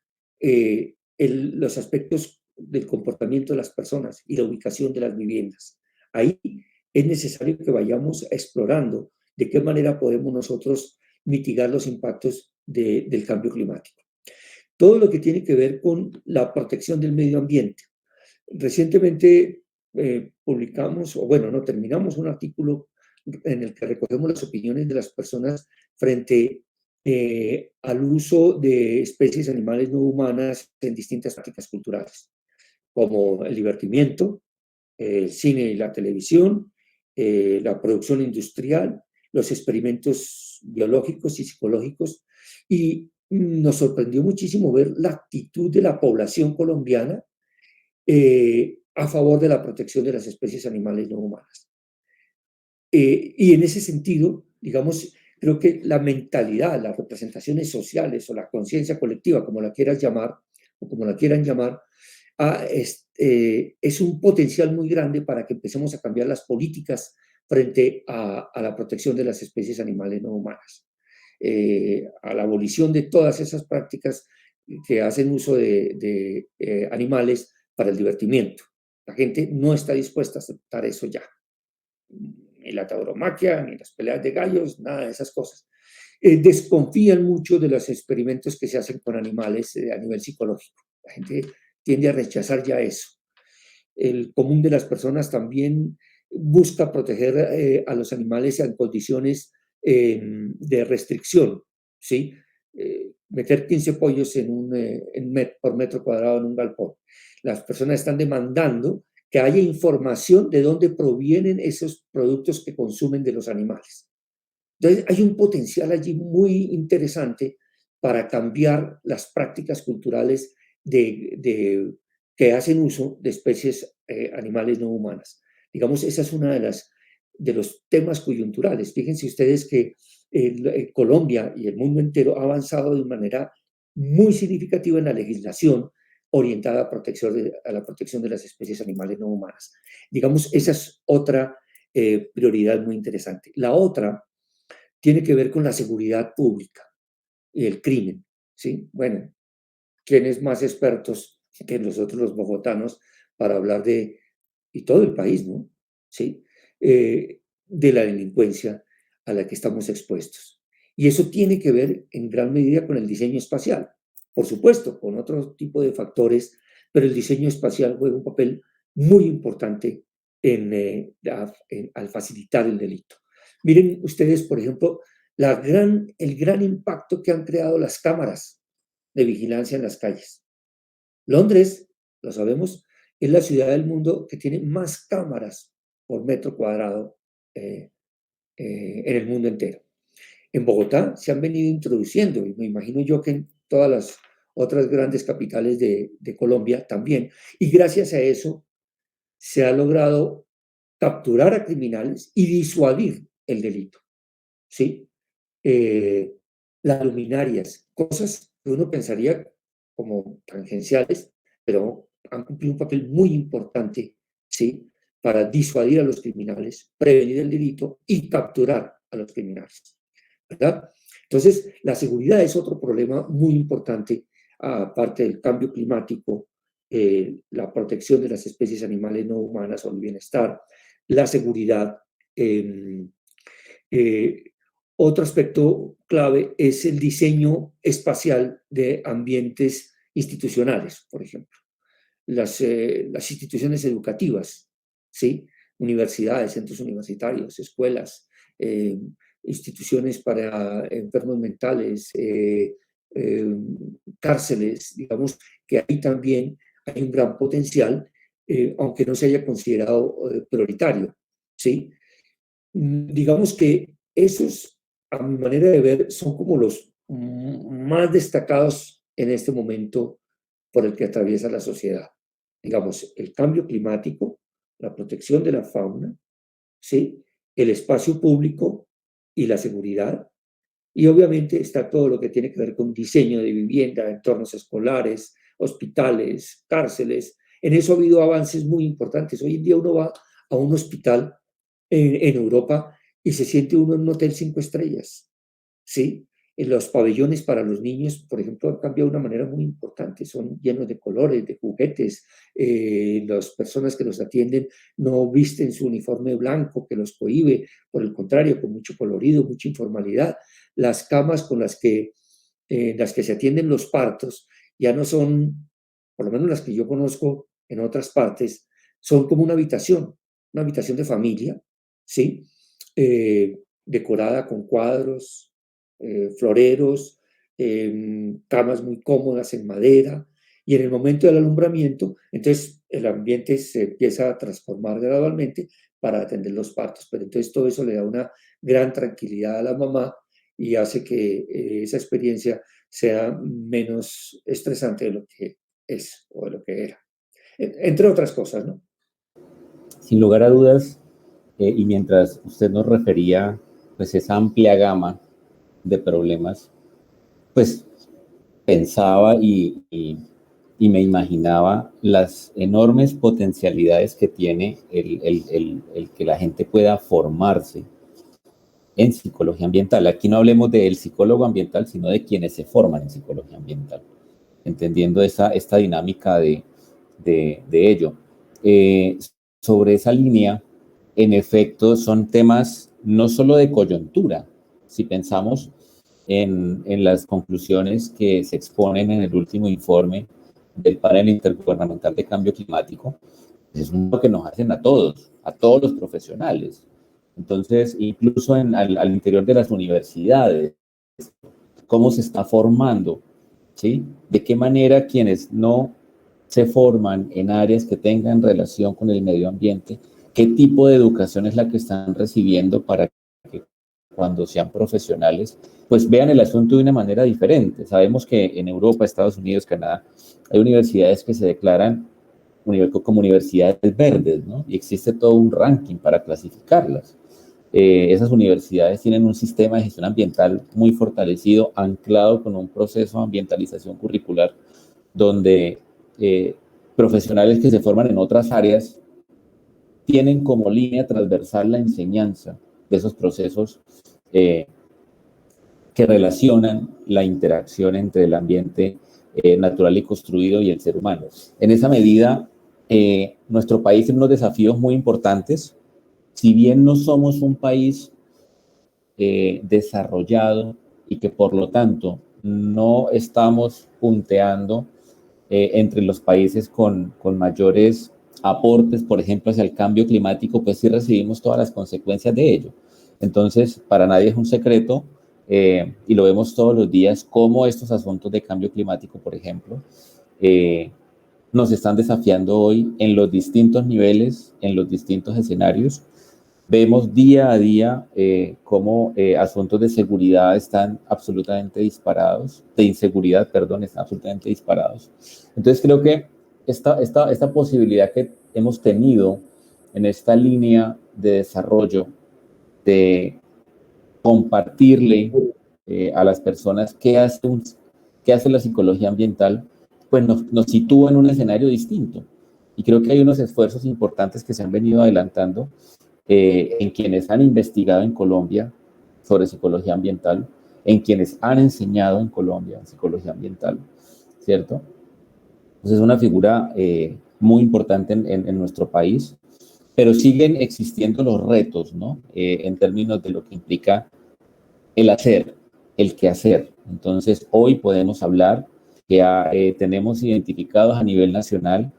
S2: los aspectos del comportamiento de las personas y la ubicación de las viviendas. Ahí es necesario que vayamos explorando de qué manera podemos nosotros mitigar los impactos del cambio climático. Todo lo que tiene que ver con la protección del medio ambiente. Recientemente publicamos, o bueno, no terminamos un artículo en el que recogemos las opiniones de las personas frente al uso de especies animales no humanas en distintas prácticas culturales, como el divertimiento, el cine y la televisión, la producción industrial, los experimentos biológicos y psicológicos. Y nos sorprendió muchísimo ver la actitud de la población colombiana a favor de la protección de las especies animales no humanas. Y en ese sentido, digamos, creo que la mentalidad, las representaciones sociales o la conciencia colectiva, como la quieras llamar, o como la quieran llamar, es un potencial muy grande para que empecemos a cambiar las políticas frente a la protección de las especies animales no humanas, a la abolición de todas esas prácticas que hacen uso de animales para el divertimiento. La gente no está dispuesta a aceptar eso ya. Ni la tauromaquia, ni las peleas de gallos, nada de esas cosas. Desconfían mucho de los experimentos que se hacen con animales a nivel psicológico. La gente tiende a rechazar ya eso. El común de las personas también busca proteger a los animales en condiciones de restricción, ¿sí? Meter 15 pollos por metro cuadrado en un galpón. Las personas están demandando que haya información de dónde provienen esos productos que consumen de los animales. Entonces, hay un potencial allí muy interesante para cambiar las prácticas culturales que hacen uso de especies animales no humanas. Digamos, esa es una de los temas coyunturales. Fíjense ustedes que Colombia y el mundo entero ha avanzado de manera muy significativa en la legislación orientada a la protección de las especies animales no humanas. Digamos, esa es otra prioridad muy interesante. La otra tiene que ver con la seguridad pública y el crimen, ¿sí? Bueno, ¿quiénes más expertos que nosotros los bogotanos para hablar y todo el país, ¿no? ¿Sí? De la delincuencia a la que estamos expuestos. Y eso tiene que ver en gran medida con el diseño espacial. Por supuesto, con otro tipo de factores, pero el diseño espacial juega un papel muy importante al facilitar el delito. Miren ustedes, por ejemplo, el gran impacto que han creado las cámaras de vigilancia en las calles. Londres, lo sabemos, es la ciudad del mundo que tiene más cámaras por metro cuadrado en el mundo entero. En Bogotá se han venido introduciendo, y me imagino yo que en todas las otras grandes capitales de Colombia también, y gracias a eso se ha logrado capturar a criminales y disuadir el delito, ¿sí? Las luminarias, cosas que uno pensaría como tangenciales, pero han cumplido un papel muy importante, ¿sí? Para disuadir a los criminales, prevenir el delito y capturar a los criminales, ¿verdad? Entonces, la seguridad es otro problema muy importante, aparte del cambio climático, la protección de las especies animales no humanas o el bienestar, la seguridad. Eh, eh, Otro aspecto clave es el diseño espacial de ambientes institucionales, por ejemplo. Las instituciones educativas, ¿sí? Universidades, centros universitarios, escuelas, eh, instituciones para enfermos mentales, eh, cárceles, digamos que ahí también hay un gran potencial, aunque no se haya considerado prioritario, ¿sí? Digamos que esos, a mi manera de ver, son como los más destacados en este momento por el que atraviesa la sociedad. Digamos, el cambio climático, la protección de la fauna, ¿sí? El espacio público y la seguridad. Y obviamente está todo lo que tiene que ver con diseño de vivienda, entornos escolares, hospitales, cárceles. En eso ha habido avances muy importantes. Hoy en día uno va a un hospital en Europa y se siente uno en un hotel 5 estrellas, ¿sí? En los pabellones para los niños, por ejemplo, han cambiado de una manera muy importante, son llenos de colores, de juguetes, las personas que los atienden no visten su uniforme blanco que los cohíbe, por el contrario, con mucho colorido, mucha informalidad. Las camas con las que se atienden los partos ya no son, por lo menos las que yo conozco en otras partes, son como una habitación de familia, ¿sí? Decorada con cuadros, floreros, camas muy cómodas en madera, y en el momento del alumbramiento, entonces el ambiente se empieza a transformar gradualmente para atender los partos, pero entonces todo eso le da una gran tranquilidad a la mamá y hace que esa experiencia sea menos estresante de lo que es o de lo que era, entre otras cosas, ¿no?
S1: Sin lugar a dudas, y mientras usted nos refería pues esa amplia gama de problemas, pues pensaba y me imaginaba las enormes potencialidades que tiene el que la gente pueda formarse en psicología ambiental. Aquí no hablemos del psicólogo ambiental, sino de quienes se forman en psicología ambiental, entendiendo esta dinámica de ello. Sobre esa línea, en efecto, son temas no solo de coyuntura. Si pensamos en las conclusiones que se exponen en el último informe del panel intergubernamental de cambio climático, es lo que nos hacen a todos los profesionales. Entonces, incluso al interior de las universidades, cómo se está formando, ¿sí? De qué manera quienes no se forman en áreas que tengan relación con el medio ambiente, qué tipo de educación es la que están recibiendo para que cuando sean profesionales, pues vean el asunto de una manera diferente. Sabemos que en Europa, Estados Unidos, Canadá, hay universidades que se declaran como universidades verdes, ¿no? Y existe todo un ranking para clasificarlas. Esas universidades tienen un sistema de gestión ambiental muy fortalecido, anclado con un proceso de ambientalización curricular, donde profesionales que se forman en otras áreas tienen como línea transversal la enseñanza de esos procesos que relacionan la interacción entre el ambiente natural y construido y el ser humano. En esa medida, nuestro país tiene unos desafíos muy importantes. Si bien no somos un país desarrollado y que por lo tanto no estamos punteando entre los países con mayores aportes, por ejemplo, hacia el cambio climático, pues sí recibimos todas las consecuencias de ello. Entonces, para nadie es un secreto, y lo vemos todos los días, cómo estos asuntos de cambio climático, por ejemplo, nos están desafiando hoy en los distintos niveles, en los distintos escenarios. Vemos día a día cómo asuntos de seguridad están absolutamente disparados, de inseguridad, perdón, están absolutamente disparados. Entonces creo que esta posibilidad que hemos tenido en esta línea de desarrollo, de compartirle a las personas qué hace la psicología ambiental, pues nos sitúa en un escenario distinto. Y creo que hay unos esfuerzos importantes que se han venido adelantando en quienes han investigado en Colombia sobre psicología ambiental, en quienes han enseñado en Colombia psicología ambiental, ¿cierto? Entonces es una figura muy importante en nuestro país, pero siguen existiendo los retos, ¿no? En términos de lo que implica el hacer, el quehacer. Entonces, hoy podemos hablar que tenemos identificados a nivel nacional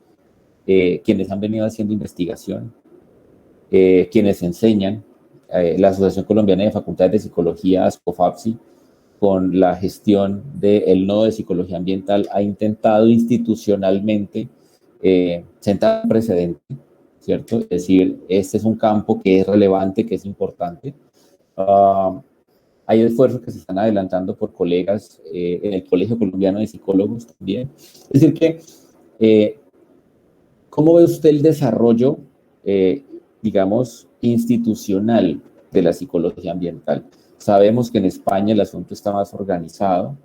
S1: quienes han venido haciendo investigación, quienes enseñan, la Asociación Colombiana de Facultades de Psicología, ASCOFAPSI, con la gestión del Nodo de Psicología Ambiental, ha intentado institucionalmente sentar un precedente, ¿cierto? Es decir, este es un campo que es relevante, que es importante. Hay esfuerzos que se están adelantando por colegas en el Colegio Colombiano de Psicólogos también. Es decir, que, ¿cómo ve usted el desarrollo, digamos, institucional de la psicología ambiental? Sabemos que en España el asunto está más organizado.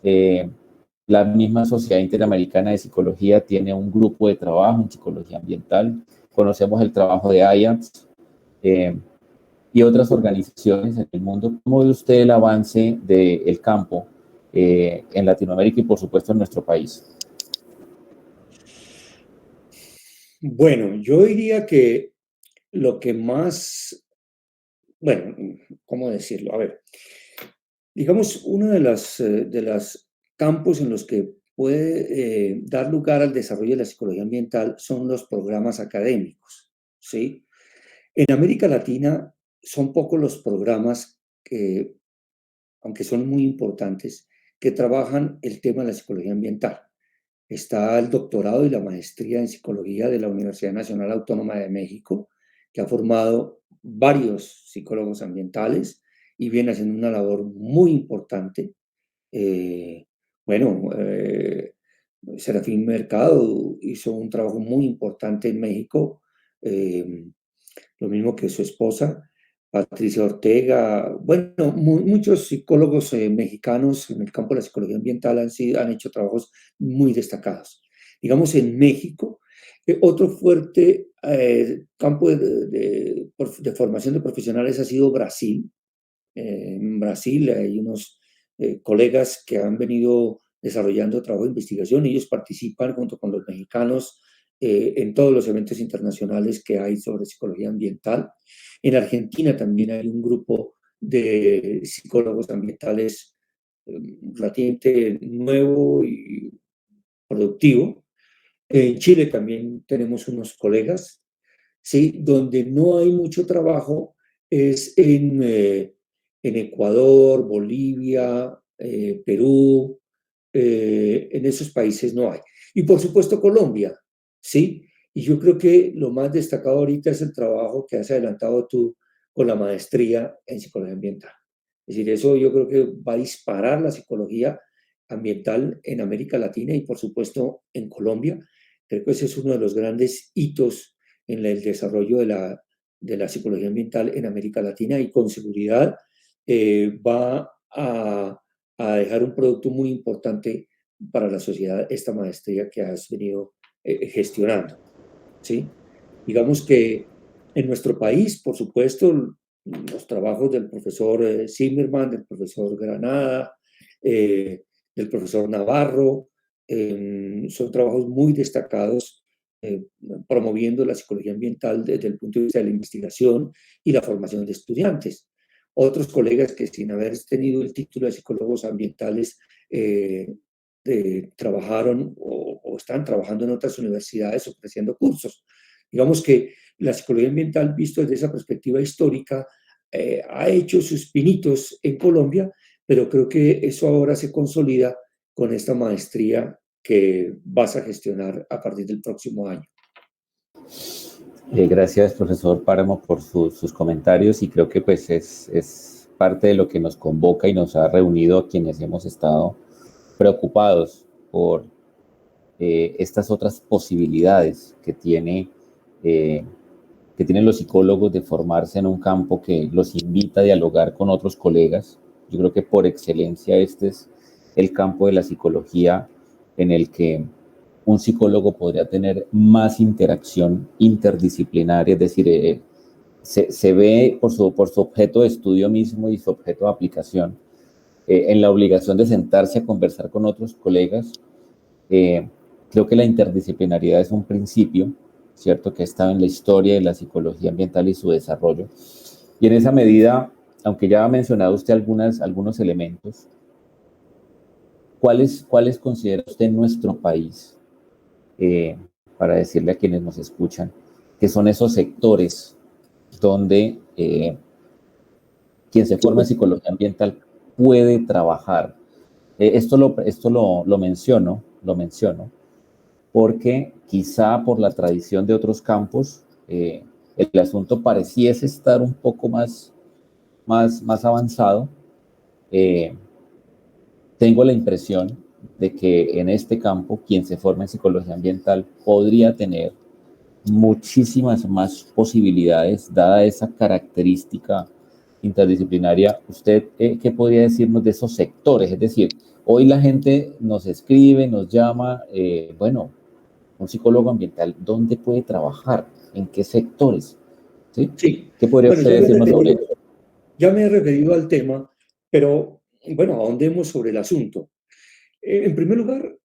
S1: Eh, la misma Sociedad Interamericana de Psicología tiene un grupo de trabajo en psicología ambiental. Conocemos el trabajo de IAPS y otras organizaciones en el mundo. ¿Cómo ve usted el avance del campo en Latinoamérica y, por supuesto, en nuestro país?
S2: Bueno, yo diría que lo que más, bueno, ¿cómo decirlo? A ver, digamos, uno de los campos en los que puede dar lugar al desarrollo de la psicología ambiental son los programas académicos, ¿sí? En América Latina son pocos los programas que, aunque son muy importantes, que trabajan el tema de la psicología ambiental. Está el doctorado y la maestría en psicología de la Universidad Nacional Autónoma de México, que ha formado varios psicólogos ambientales y viene haciendo una labor muy importante. Eh, bueno, Serafín Mercado hizo un trabajo muy importante en México, eh, lo mismo que su esposa, Patricia Ortega. Bueno, muchos psicólogos mexicanos en el campo de la psicología ambiental han hecho trabajos muy destacados. Digamos, en México, otro fuerte campo de formación de profesionales ha sido Brasil. En Brasil hay unos colegas que han venido desarrollando trabajo de investigación. Ellos participan junto con los mexicanos en todos los eventos internacionales que hay sobre psicología ambiental. En Argentina también hay un grupo de psicólogos ambientales relativamente nuevo y productivo. En Chile también tenemos unos colegas, ¿sí? Donde no hay mucho trabajo es en Ecuador, Bolivia, Perú, en esos países no hay. Y por supuesto Colombia, ¿sí? Y yo creo que lo más destacado ahorita es el trabajo que has adelantado tú con la maestría en psicología ambiental. Es decir, eso yo creo que va a disparar la psicología ambiental en América Latina y por supuesto en Colombia. Creo que ese es uno de los grandes hitos en el desarrollo de la psicología ambiental en América Latina y con seguridad va a dejar un producto muy importante para la sociedad, esta maestría que has venido gestionando, ¿sí? Digamos que en nuestro país, por supuesto, los trabajos del profesor Zimmerman, del profesor Granada, del profesor Navarro, son trabajos muy destacados eh, promoviendo la psicología ambiental desde el punto de vista de la investigación y la formación de estudiantes. otros colegas que sin haber tenido el título de psicólogos ambientales trabajaron o están trabajando en otras universidades ofreciendo cursos. Digamos que la psicología ambiental, visto desde esa perspectiva histórica, ha hecho sus pinitos en Colombia, pero creo que eso ahora se consolida con esta maestría que vas a gestionar a partir del próximo año.
S1: Gracias, profesor Páramo, por sus comentarios, y creo que pues es parte de lo que nos convoca y nos ha reunido a quienes hemos estado preocupados por estas otras posibilidades eh, que tienen los psicólogos de formarse en un campo que los invita a dialogar con otros colegas. Yo creo que por excelencia este es el campo de la psicología en el que un psicólogo podría tener más interacción interdisciplinaria, es decir, se ve por su objeto de estudio mismo y su objeto de aplicación, en la obligación de sentarse a conversar con otros colegas. Creo que la interdisciplinariedad es un principio, ¿cierto?, que ha estado en la historia de la psicología ambiental y su desarrollo. Y en esa medida, aunque ya ha mencionado usted algunos elementos, ¿cuáles considera usted en nuestro país, para decirle a quienes nos escuchan, que son esos sectores donde quien se forma en psicología ambiental puede trabajar? Esto lo menciono porque quizá por la tradición de otros campos, el asunto pareciese estar un poco más avanzado. Eh, Tengo la impresión de que en este campo, quien se forma en psicología ambiental podría tener muchísimas más posibilidades, dada esa característica interdisciplinaria. ¿Usted qué podría decirnos de esos sectores? Es decir, hoy la gente nos escribe, nos llama, bueno, un psicólogo ambiental, ¿dónde puede trabajar? ¿En qué sectores? ¿Sí?
S2: Sí,
S1: ¿Qué podría
S2: bueno,
S1: usted decirnos sobre eso?
S2: ya me he referido al tema, pero bueno, ahondemos sobre el asunto. En primer lugar,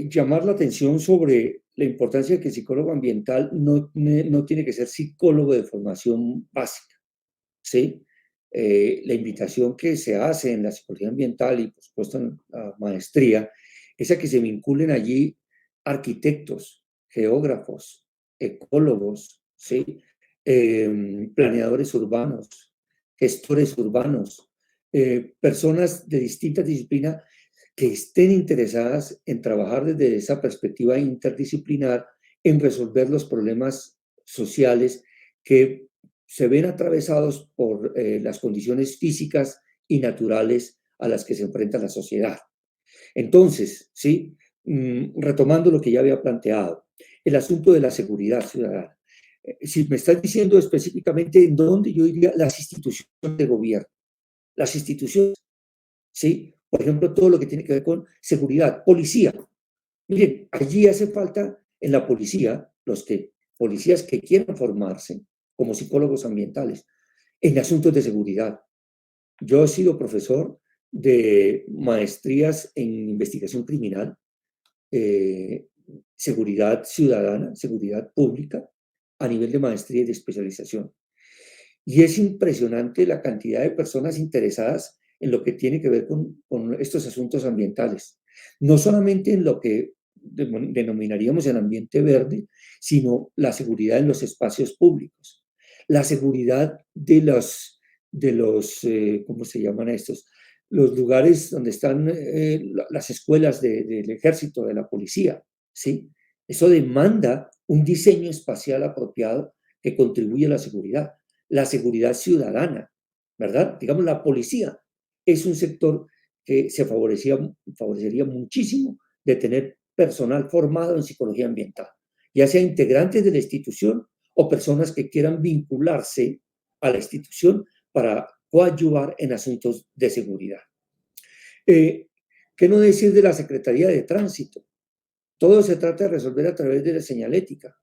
S2: llamar la atención sobre la importancia de que el psicólogo ambiental no tiene que ser psicólogo de formación básica, ¿sí? La invitación que se hace en la psicología ambiental y, por supuesto, en la maestría, es a que se vinculen allí arquitectos, geógrafos, ecólogos, ¿sí? Planeadores urbanos, gestores urbanos, personas de distintas disciplinas que estén interesadas en trabajar desde esa perspectiva interdisciplinar en resolver los problemas sociales que se ven atravesados por las condiciones físicas y naturales a las que se enfrenta la sociedad. Entonces, ¿sí? Retomando lo que ya había planteado, el asunto de la seguridad ciudadana. Si me estás diciendo específicamente en dónde, yo diría las instituciones de gobierno, las instituciones, ¿sí? Por ejemplo, todo lo que tiene que ver con seguridad, policía. Miren, allí hace falta en la policía, policías que quieran formarse como psicólogos ambientales en asuntos de seguridad. Yo he sido profesor de maestrías en investigación criminal, eh, seguridad ciudadana, seguridad pública, a nivel de maestría y de especialización. Y es impresionante la cantidad de personas interesadas en lo que tiene que ver con estos asuntos ambientales. No solamente en lo que denominaríamos el ambiente verde, sino la seguridad en los espacios públicos, la seguridad de los ¿cómo se llaman estos? Los lugares donde están las escuelas del ejército, de la policía, ¿sí? Eso demanda un diseño espacial apropiado que contribuye a la seguridad ciudadana, ¿verdad? Digamos, la policía es un sector que favorecería muchísimo de tener personal formado en psicología ambiental, ya sea integrantes de la institución o personas que quieran vincularse a la institución para coadyuvar en asuntos de seguridad. ¿Qué no decir de la Secretaría de Tránsito? Todo se trata de resolver a través de la señalética.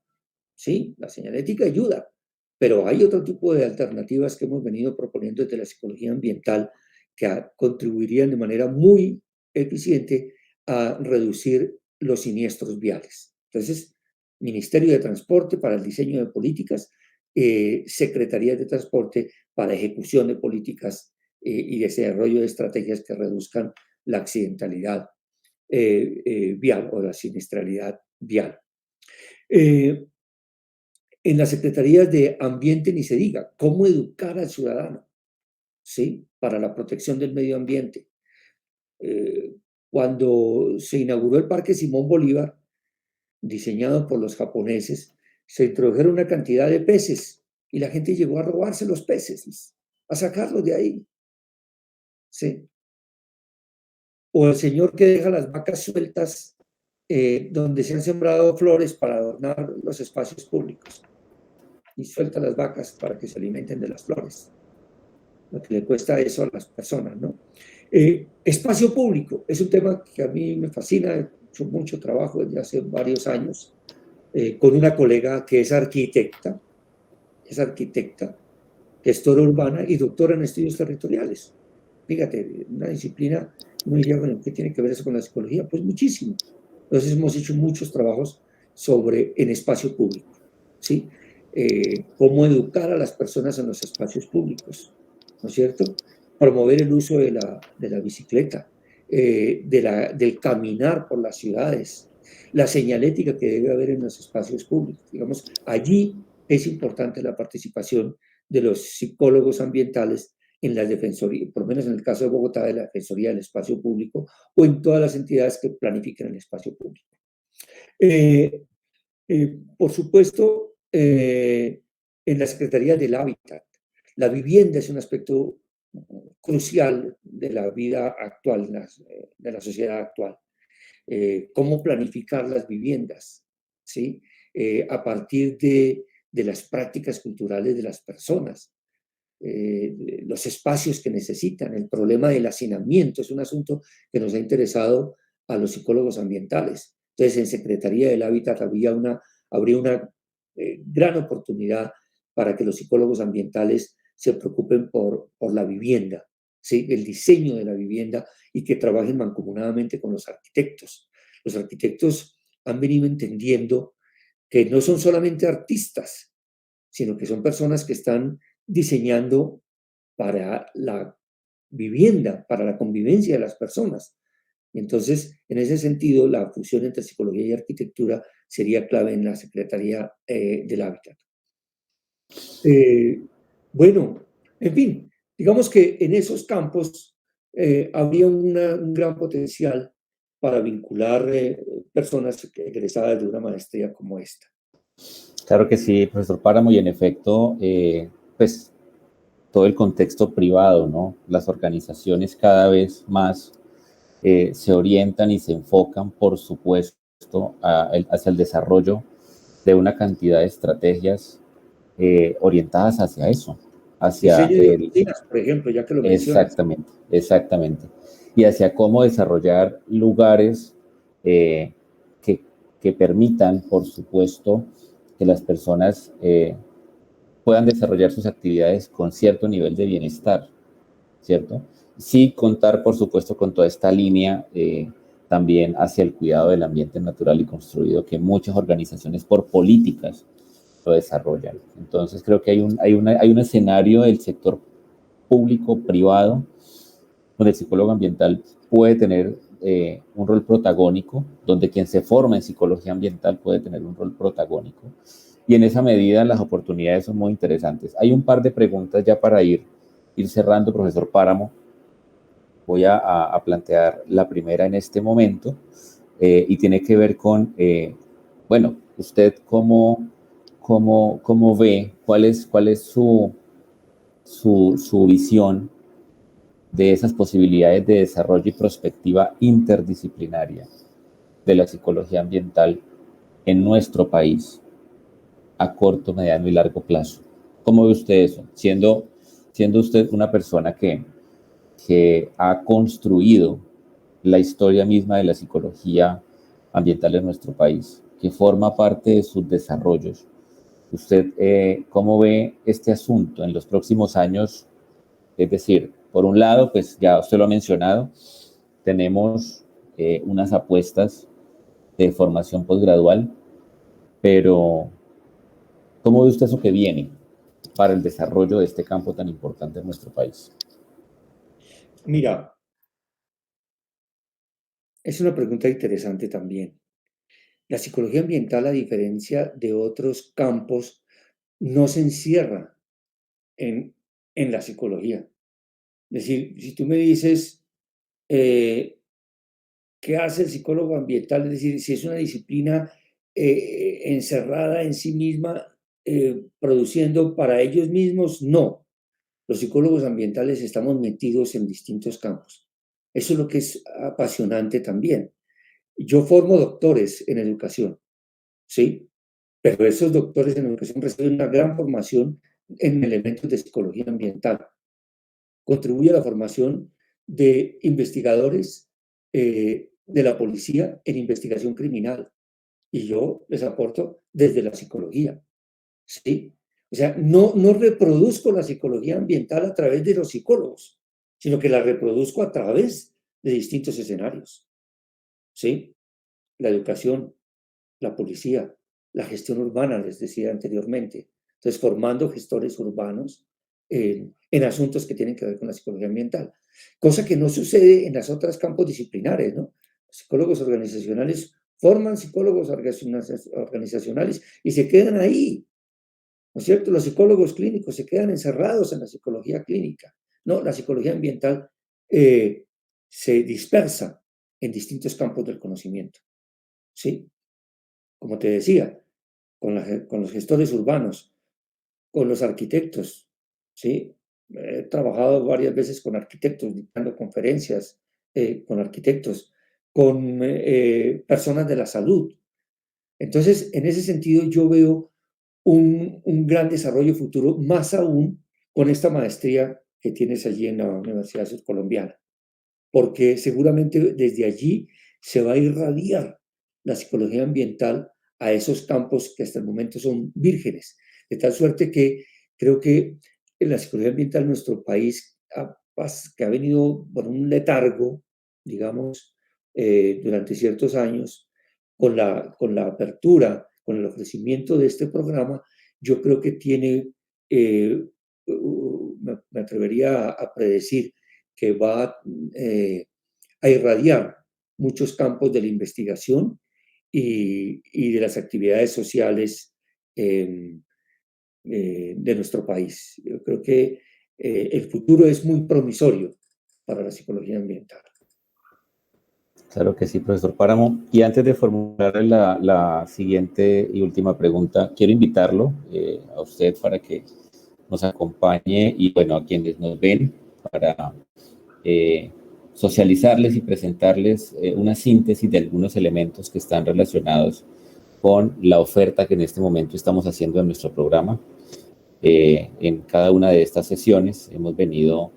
S2: Sí, la señalética ayuda, pero hay otro tipo de alternativas que hemos venido proponiendo desde la psicología ambiental que contribuirían de manera muy eficiente a reducir los siniestros viales. Entonces, Ministerio de Transporte para el diseño de políticas, Secretaría de Transporte para ejecución de políticas y desarrollo de estrategias que reduzcan la accidentalidad vial o la siniestralidad vial. En las secretarías de ambiente ni se diga, cómo educar al ciudadano, ¿sí? Para la protección del medio ambiente. Cuando se inauguró el Parque Simón Bolívar, diseñado por los japoneses, se introdujeron una cantidad de peces y la gente llegó a robarse los peces, a sacarlos de ahí. ¿Sí? O el señor que deja las vacas sueltas donde se han sembrado flores para adornar los espacios públicos y suelta las vacas para que se alimenten de las flores. Lo que le cuesta eso a las personas, ¿no? Espacio público es un tema que a mí me fascina, he hecho mucho trabajo desde hace varios años con una colega que es arquitecta, gestora urbana y doctora en estudios territoriales. Fíjate, una disciplina, uno diría, bueno, ¿qué tiene que ver eso con la psicología? Pues muchísimo. Entonces hemos hecho muchos trabajos en espacio público, ¿sí? Cómo educar a las personas en los espacios públicos, ¿no es cierto? Promover el uso de la bicicleta, del caminar por las ciudades, la señalética que debe haber en los espacios públicos. Digamos, allí es importante la participación de los psicólogos ambientales en las defensorías, por lo menos en el caso de Bogotá, de la Defensoría del Espacio Público o en todas las entidades que planifican el espacio público. Por supuesto, en la Secretaría del Hábitat, la vivienda es un aspecto crucial de la vida actual, de la sociedad actual. Cómo planificar las viviendas, ¿sí? A partir de las prácticas culturales de las personas, los espacios que necesitan. El problema del hacinamiento es un asunto que nos ha interesado a los psicólogos ambientales. Entonces, en Secretaría del Hábitat habría una gran oportunidad para que los psicólogos ambientales se preocupen por la vivienda, ¿sí? El diseño de la vivienda y que trabajen mancomunadamente con los arquitectos. Los arquitectos han venido entendiendo que no son solamente artistas, sino que son personas que están diseñando para la vivienda, para la convivencia de las personas. Entonces, en ese sentido, la fusión entre psicología y arquitectura sería clave en la Secretaría del Hábitat. Bueno, en fin, digamos que en esos campos habría un gran potencial para vincular personas egresadas de una maestría como esta.
S1: Claro que sí, profesor Páramo, y en efecto, pues todo el contexto privado, ¿no? Las organizaciones cada vez más se orientan y se enfocan, por supuesto, hacia el desarrollo de una cantidad de estrategias orientadas hacia eso, hacia
S2: Diseño de oficinas, por ejemplo, ya que lo mencionas.
S1: Exactamente, exactamente. Y hacia cómo desarrollar lugares eh, que permitan, por supuesto, que las personas puedan desarrollar sus actividades con cierto nivel de bienestar, ¿cierto? Sí contar, por supuesto, con toda esta línea también hacia el cuidado del ambiente natural y construido que muchas organizaciones por políticas lo desarrollan. Entonces creo que hay un escenario del sector público-privado donde el psicólogo ambiental puede tener un rol protagónico, donde quien se forma en psicología ambiental puede tener un rol protagónico. Y en esa medida las oportunidades son muy interesantes. Hay un par de preguntas ya para ir cerrando, profesor Páramo. Voy a plantear la primera en este momento y tiene que ver con, bueno, usted cómo ve, cuál es su visión de esas posibilidades de desarrollo y prospectiva interdisciplinaria de la psicología ambiental en nuestro país a corto, mediano y largo plazo. ¿Cómo ve usted eso? Siendo usted una persona que ha construido la historia misma de la psicología ambiental en nuestro país, que forma parte de sus desarrollos. ¿Usted cómo ve este asunto en los próximos años? Es decir, por un lado, pues ya usted lo ha mencionado, tenemos unas apuestas de formación posgradual, pero ¿cómo ve usted eso que viene para el desarrollo de este campo tan importante en nuestro país?
S2: Mira, es una pregunta interesante también. La psicología ambiental, a diferencia de otros campos, no se encierra en, en la psicología. Es decir, si tú me dices, eh, ¿qué hace el psicólogo ambiental? Es decir, si es una disciplina encerrada en sí misma, produciendo para ellos mismos, no. Los psicólogos ambientales estamos metidos en distintos campos. Eso es lo que es apasionante también. Yo formo doctores en educación, ¿sí? Pero esos doctores en educación reciben una gran formación en elementos de psicología ambiental. Contribuye a la formación de investigadores de la policía en investigación criminal. Y yo les aporto desde la psicología, ¿sí? O sea, no reproduzco la psicología ambiental a través de los psicólogos, sino que la reproduzco a través de distintos escenarios, ¿sí? La educación, la policía, la gestión urbana, les decía anteriormente. Entonces, formando gestores urbanos en asuntos que tienen que ver con la psicología ambiental. Cosa que no sucede en los otros campos disciplinares, ¿no? Los psicólogos organizacionales forman psicólogos organizacionales y se quedan ahí, ¿no es cierto? Los psicólogos clínicos se quedan encerrados en la psicología clínica. No, la psicología ambiental se dispersa en distintos campos del conocimiento, ¿sí? Como te decía, con los gestores urbanos, con los arquitectos, ¿sí? He trabajado varias veces con arquitectos, dictando conferencias con arquitectos, con personas de la salud. Entonces, en ese sentido, yo veo un gran desarrollo futuro, más aún con esta maestría que tienes allí en la Universidad Surcolombiana, porque seguramente desde allí se va a irradiar la psicología ambiental a esos campos que hasta el momento son vírgenes, de tal suerte que creo que en la psicología ambiental en nuestro país, que ha venido por un letargo, digamos, durante ciertos años, con la apertura, con el ofrecimiento de este programa, yo creo que tiene, me atrevería a predecir, que va a irradiar muchos campos de la investigación y de las actividades sociales de nuestro país. Yo creo que el futuro es muy promisorio para la psicología ambiental.
S1: Claro que sí, profesor Páramo. Y antes de formular la siguiente y última pregunta, quiero invitarlo a usted para que nos acompañe y, bueno, a quienes nos ven, para eh, socializarles y presentarles una síntesis de algunos elementos que están relacionados con la oferta que en este momento estamos haciendo en nuestro programa. En cada una de estas sesiones hemos venido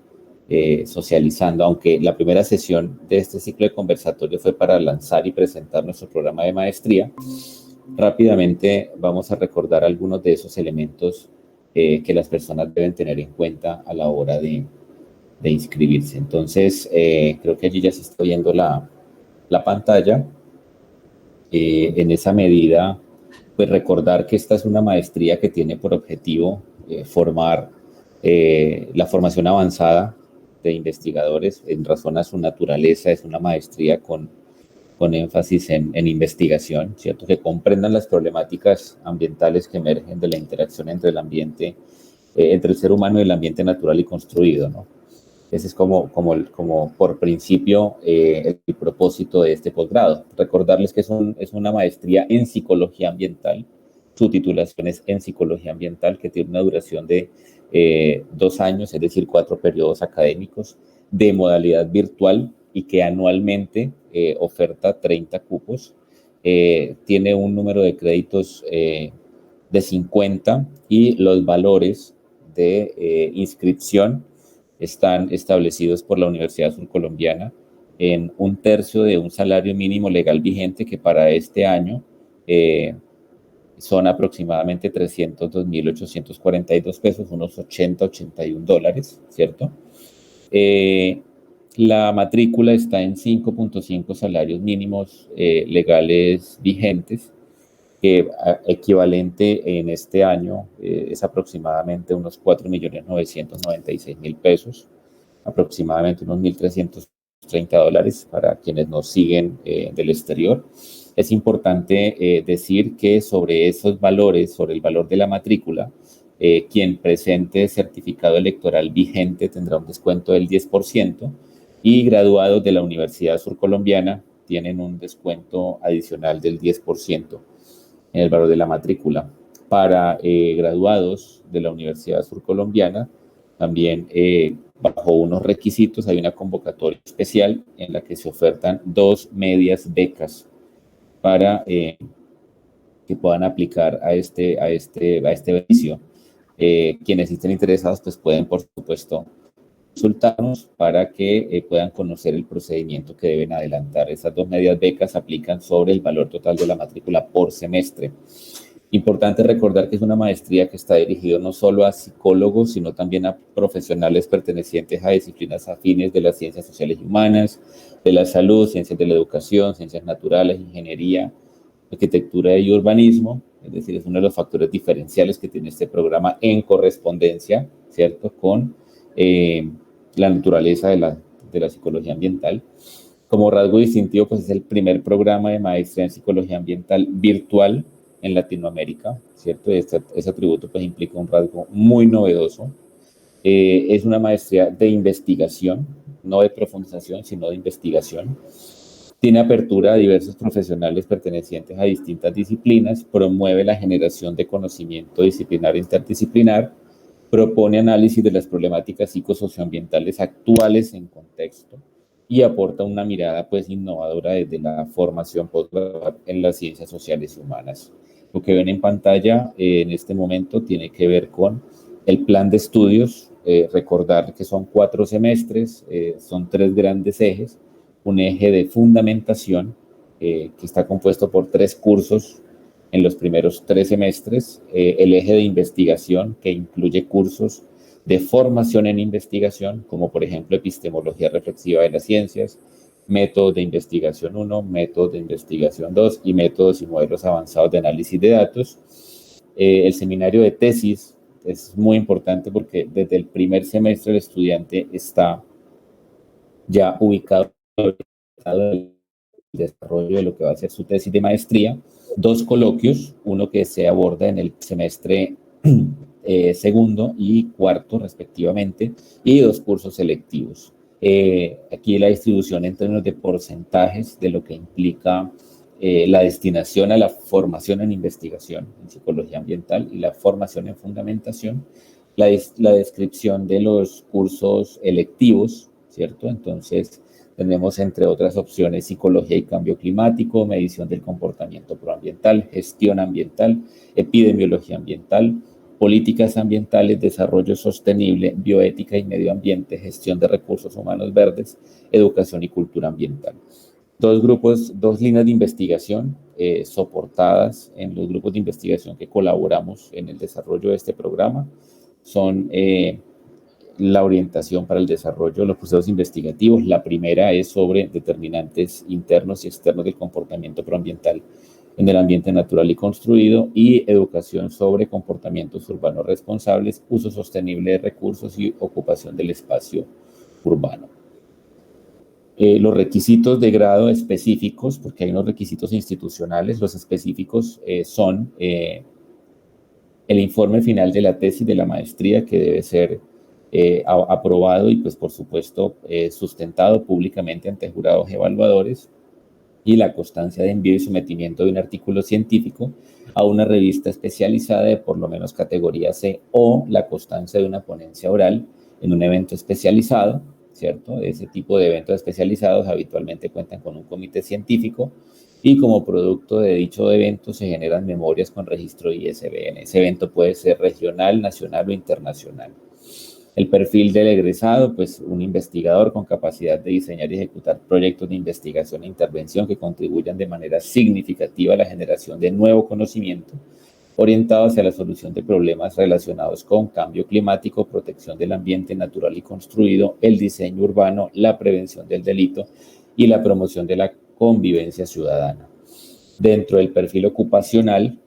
S1: socializando, aunque la primera sesión de este ciclo de conversatorio fue para lanzar y presentar nuestro programa de maestría. Rápidamente vamos a recordar algunos de esos elementos que las personas deben tener en cuenta a la hora de inscribirse. Entonces, creo que allí ya se está viendo la pantalla. En esa medida, pues recordar que esta es una maestría que tiene por objetivo formar la formación avanzada de investigadores en razón a su naturaleza. Es una maestría con énfasis en investigación, ¿cierto? Que comprendan las problemáticas ambientales que emergen de la interacción entre el ambiente, entre el ser humano y el ambiente natural y construido, ¿no? Ese es como por principio el propósito de este posgrado. Recordarles que es una maestría en psicología ambiental. Su titulación es en psicología ambiental, que tiene una duración de 2 años, es decir, 4 periodos académicos de modalidad virtual y que anualmente oferta 30 cupos. Tiene un número de créditos de 50 y los valores de inscripción están establecidos por la Universidad Surcolombiana en 1/3 de un salario mínimo legal vigente que para este año son aproximadamente 302.842 pesos, unos 81 dólares, ¿cierto? La matrícula está en 5.5 salarios mínimos legales vigentes, que equivalente en este año es aproximadamente unos 4.996.000 pesos. aproximadamente unos $1.330 para quienes nos siguen del exterior. Es importante decir que sobre esos valores, sobre el valor de la matrícula, quien presente certificado electoral vigente tendrá un descuento del 10% y graduados de la Universidad Surcolombiana tienen un descuento adicional del 10% en el valor de la matrícula. Para graduados de la Universidad Surcolombiana, también bajo unos requisitos hay una convocatoria especial en la que se ofertan 2 medias becas para que puedan aplicar a este beneficio. Quienes estén interesados pues pueden, por supuesto, consultarnos para que puedan conocer el procedimiento que deben adelantar. Esas 2 medias becas aplican sobre el valor total de la matrícula por semestre. Importante recordar que es una maestría que está dirigida no solo a psicólogos, sino también a profesionales pertenecientes a disciplinas afines de las ciencias sociales y humanas, de la salud, ciencias de la educación, ciencias naturales, ingeniería, arquitectura y urbanismo. Es decir, es uno de los factores diferenciales que tiene este programa en correspondencia, ¿cierto?, con la naturaleza de la psicología ambiental. Como rasgo distintivo, pues es el primer programa de maestría en psicología ambiental virtual en Latinoamérica, ¿cierto? Ese atributo pues implica un rasgo muy novedoso. Es una maestría de investigación, no de profundización, sino de investigación. Tiene apertura a diversos profesionales pertenecientes a distintas disciplinas, promueve la generación de conocimiento disciplinar e interdisciplinar, propone análisis de las problemáticas psicosocioambientales actuales en contexto y aporta una mirada pues innovadora desde la formación postgraduada en las ciencias sociales y humanas. Lo que ven en pantalla en este momento tiene que ver con el plan de estudios. Recordar que son 4 semestres, son 3 grandes ejes. Un eje de fundamentación que está compuesto por 3 cursos en los primeros 3 semestres, el eje de investigación que incluye cursos de formación en investigación, como por ejemplo epistemología reflexiva de las ciencias, métodos de investigación 1, métodos de investigación 2 y métodos y modelos avanzados de análisis de datos. El seminario de tesis es muy importante porque desde el primer semestre el estudiante está ya ubicado en el desarrollo de lo que va a ser su tesis de maestría. 2 coloquios, uno que se aborda en el semestre segundo y cuarto respectivamente, y 2 cursos selectivos. Aquí la distribución en términos de porcentajes de lo que implica la destinación a la formación en investigación en psicología ambiental y la formación en fundamentación, la descripción de los cursos electivos, ¿cierto? Entonces, tenemos, entre otras opciones, psicología y cambio climático, medición del comportamiento proambiental, gestión ambiental, epidemiología ambiental, políticas ambientales, desarrollo sostenible, bioética y medio ambiente, gestión de recursos humanos verdes, educación y cultura ambiental. 2 líneas de investigación soportadas en los grupos de investigación que colaboramos en el desarrollo de este programa. Son la orientación para el desarrollo de los procesos investigativos. La primera es sobre determinantes internos y externos del comportamiento proambiental en el ambiente natural y construido, y educación sobre comportamientos urbanos responsables, uso sostenible de recursos y ocupación del espacio urbano. Los requisitos de grado específicos, porque hay unos requisitos institucionales, los específicos son el informe final de la tesis de la maestría, que debe ser aprobado y pues por supuesto sustentado públicamente ante jurados evaluadores, y la constancia de envío y sometimiento de un artículo científico a una revista especializada de por lo menos categoría C, o la constancia de una ponencia oral en un evento especializado, ¿cierto? Ese tipo de eventos especializados habitualmente cuentan con un comité científico, y como producto de dicho evento se generan memorias con registro ISBN. Ese evento puede ser regional, nacional o internacional. El perfil del egresado, pues un investigador con capacidad de diseñar y ejecutar proyectos de investigación e intervención que contribuyan de manera significativa a la generación de nuevo conocimiento, orientado hacia la solución de problemas relacionados con cambio climático, protección del ambiente natural y construido, el diseño urbano, la prevención del delito y la promoción de la convivencia ciudadana. Dentro del perfil ocupacional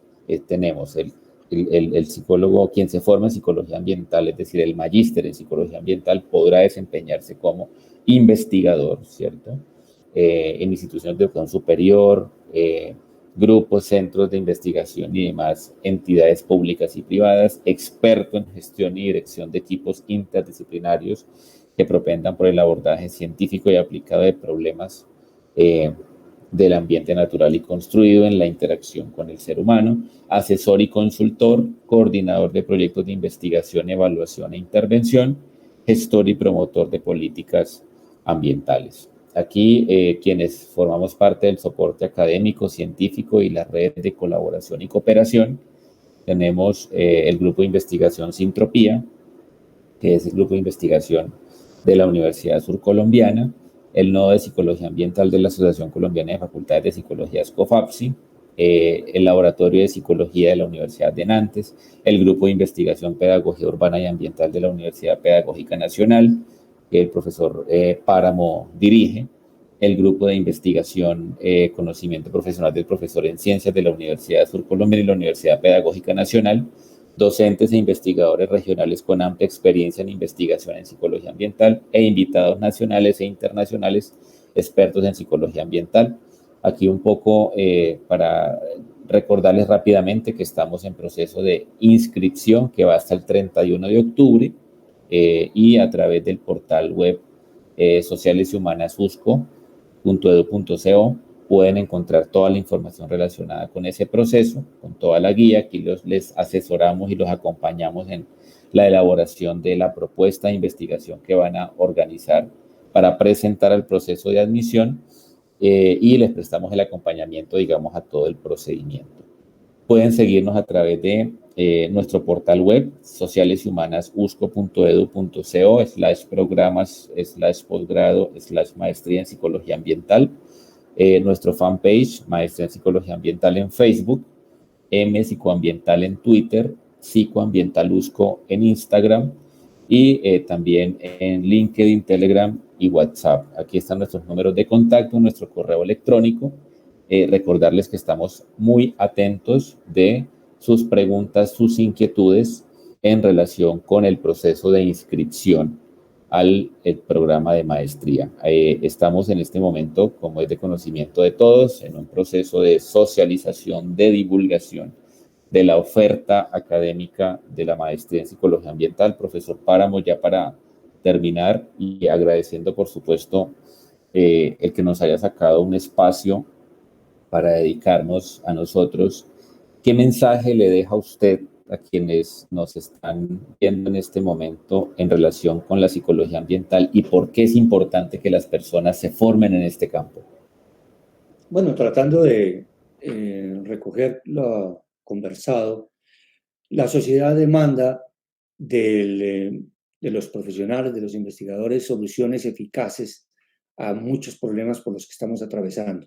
S1: tenemos el el psicólogo, quien se forma en psicología ambiental, es decir, el magíster en psicología ambiental, podrá desempeñarse como investigador, ¿cierto? En instituciones de educación superior, grupos, centros de investigación y demás entidades públicas y privadas, experto en gestión y dirección de equipos interdisciplinarios que propendan por el abordaje científico y aplicado de problemas del ambiente natural y construido en la interacción con el ser humano, asesor y consultor, coordinador de proyectos de investigación, evaluación e intervención, gestor y promotor de políticas ambientales. Aquí quienes formamos parte del soporte académico, científico y la red de colaboración y cooperación, tenemos el grupo de investigación Sintropía, que es el grupo de investigación de la Universidad Surcolombiana, el nodo de psicología ambiental de la Asociación Colombiana de Facultades de Psicología SCOFAPSI, el laboratorio de psicología de la Universidad de Nantes, el grupo de investigación pedagogía urbana y ambiental de la Universidad Pedagógica Nacional, que el profesor Páramo dirige, el grupo de investigación conocimiento profesional del profesor en ciencias de la Universidad Surcolombiana y la Universidad Pedagógica Nacional, docentes e investigadores regionales con amplia experiencia en investigación en psicología ambiental e invitados nacionales e internacionales expertos en psicología ambiental. Aquí un poco para recordarles rápidamente que estamos en proceso de inscripción que va hasta el 31 de octubre y a través del portal web sociales y humanas usco.edu.co pueden encontrar toda la información relacionada con ese proceso, con toda la guía. Aquí les asesoramos y los acompañamos en la elaboración de la propuesta de investigación que van a organizar para presentar el proceso de admisión y les prestamos el acompañamiento, digamos, a todo el procedimiento. Pueden seguirnos a través de nuestro portal web socialeshumanas.usco.edu.co/programas/posgrado/maestría en psicología ambiental. Nuestro fanpage, Maestría en Psicología Ambiental en Facebook, M Psicoambiental en Twitter, Psicoambiental Usco en Instagram y también en LinkedIn, Telegram y WhatsApp. Aquí están nuestros números de contacto, nuestro correo electrónico. Recordarles que estamos muy atentos de sus preguntas, sus inquietudes en relación con el proceso de inscripción al programa de maestría. Estamos en este momento, como es de conocimiento de todos, en un proceso de socialización, de divulgación de la oferta académica de la maestría en psicología ambiental. Profesor Páramo, ya para terminar y agradeciendo, por supuesto, el que nos haya sacado un espacio para dedicarnos a nosotros, ¿qué mensaje le deja usted a quienes nos están viendo en este momento en relación con la psicología ambiental y por qué es importante que las personas se formen en este campo?
S2: Bueno, tratando de recoger lo conversado, la sociedad demanda de los profesionales, de los investigadores, soluciones eficaces a muchos problemas por los que estamos atravesando.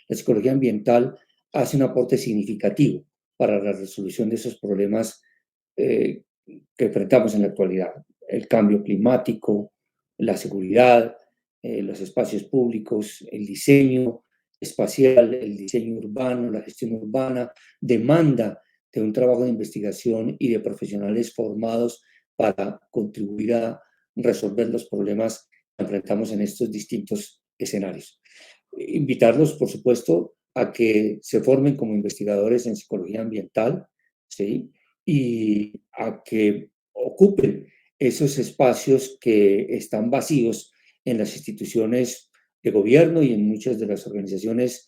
S2: La psicología ambiental hace un aporte significativo para la resolución de esos problemas que enfrentamos en la actualidad. El cambio climático, la seguridad, los espacios públicos, el diseño espacial, el diseño urbano, la gestión urbana, demanda de un trabajo de investigación y de profesionales formados para contribuir a resolver los problemas que enfrentamos en estos distintos escenarios. Invitarlos, por supuesto, a que se formen como investigadores en psicología ambiental, ¿sí? Y a que ocupen esos espacios que están vacíos en las instituciones de gobierno y en muchas de las organizaciones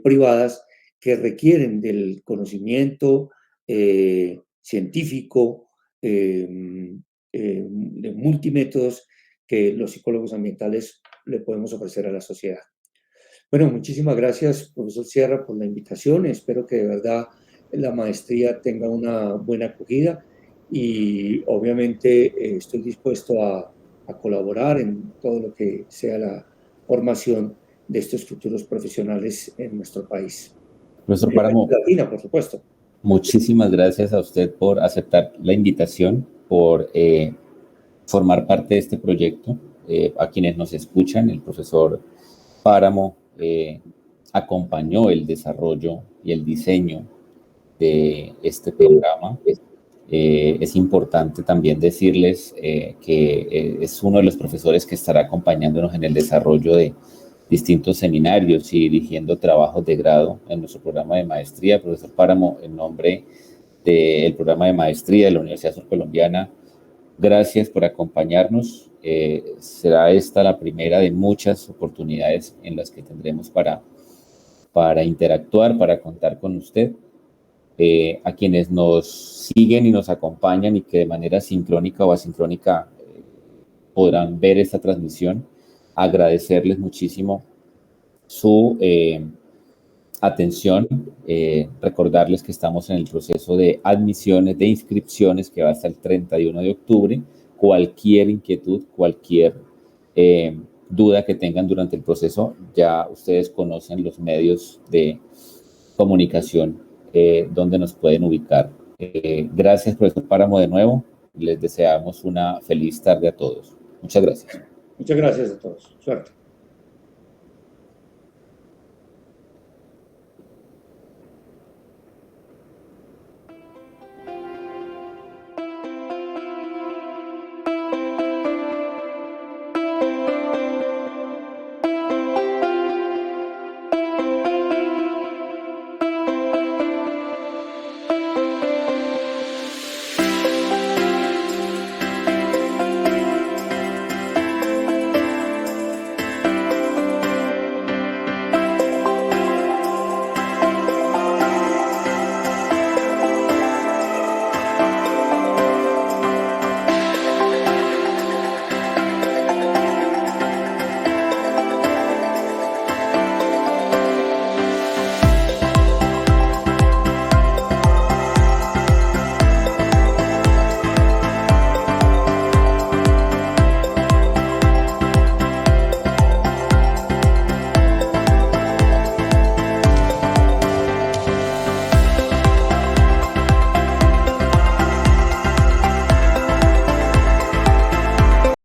S2: privadas que requieren del conocimiento científico de multimétodos que los psicólogos ambientales le podemos ofrecer a la sociedad. Bueno, muchísimas gracias, profesor Sierra, por la invitación. Espero que de verdad la maestría tenga una buena acogida y obviamente estoy dispuesto a colaborar en todo lo que sea la formación de estos futuros profesionales en nuestro país.
S1: Profesor Páramo,
S2: Latina, por supuesto.
S1: muchísimas gracias a usted por aceptar la invitación, por formar parte de este proyecto. A quienes nos escuchan, el profesor Páramo acompañó el desarrollo y el diseño de este programa. Es importante también decirles que es uno de los profesores que estará acompañándonos en el desarrollo de distintos seminarios y dirigiendo trabajos de grado en nuestro programa de maestría. Profesor Páramo, en nombre del programa de maestría de la Universidad Surcolombiana, gracias por acompañarnos. Será esta la primera de muchas oportunidades en las que tendremos para interactuar, para contar con usted. A quienes nos siguen y nos acompañan y que de manera sincrónica o asincrónica podrán ver esta transmisión, agradecerles muchísimo su atención, recordarles que estamos en el proceso de admisiones, de inscripciones que va hasta el 31 de octubre. Cualquier inquietud, cualquier duda que tengan durante el proceso, ya ustedes conocen los medios de comunicación donde nos pueden ubicar. Gracias, profesor Páramo, de nuevo. Les deseamos una feliz tarde a todos. Muchas gracias.
S2: Muchas gracias a todos. Suerte.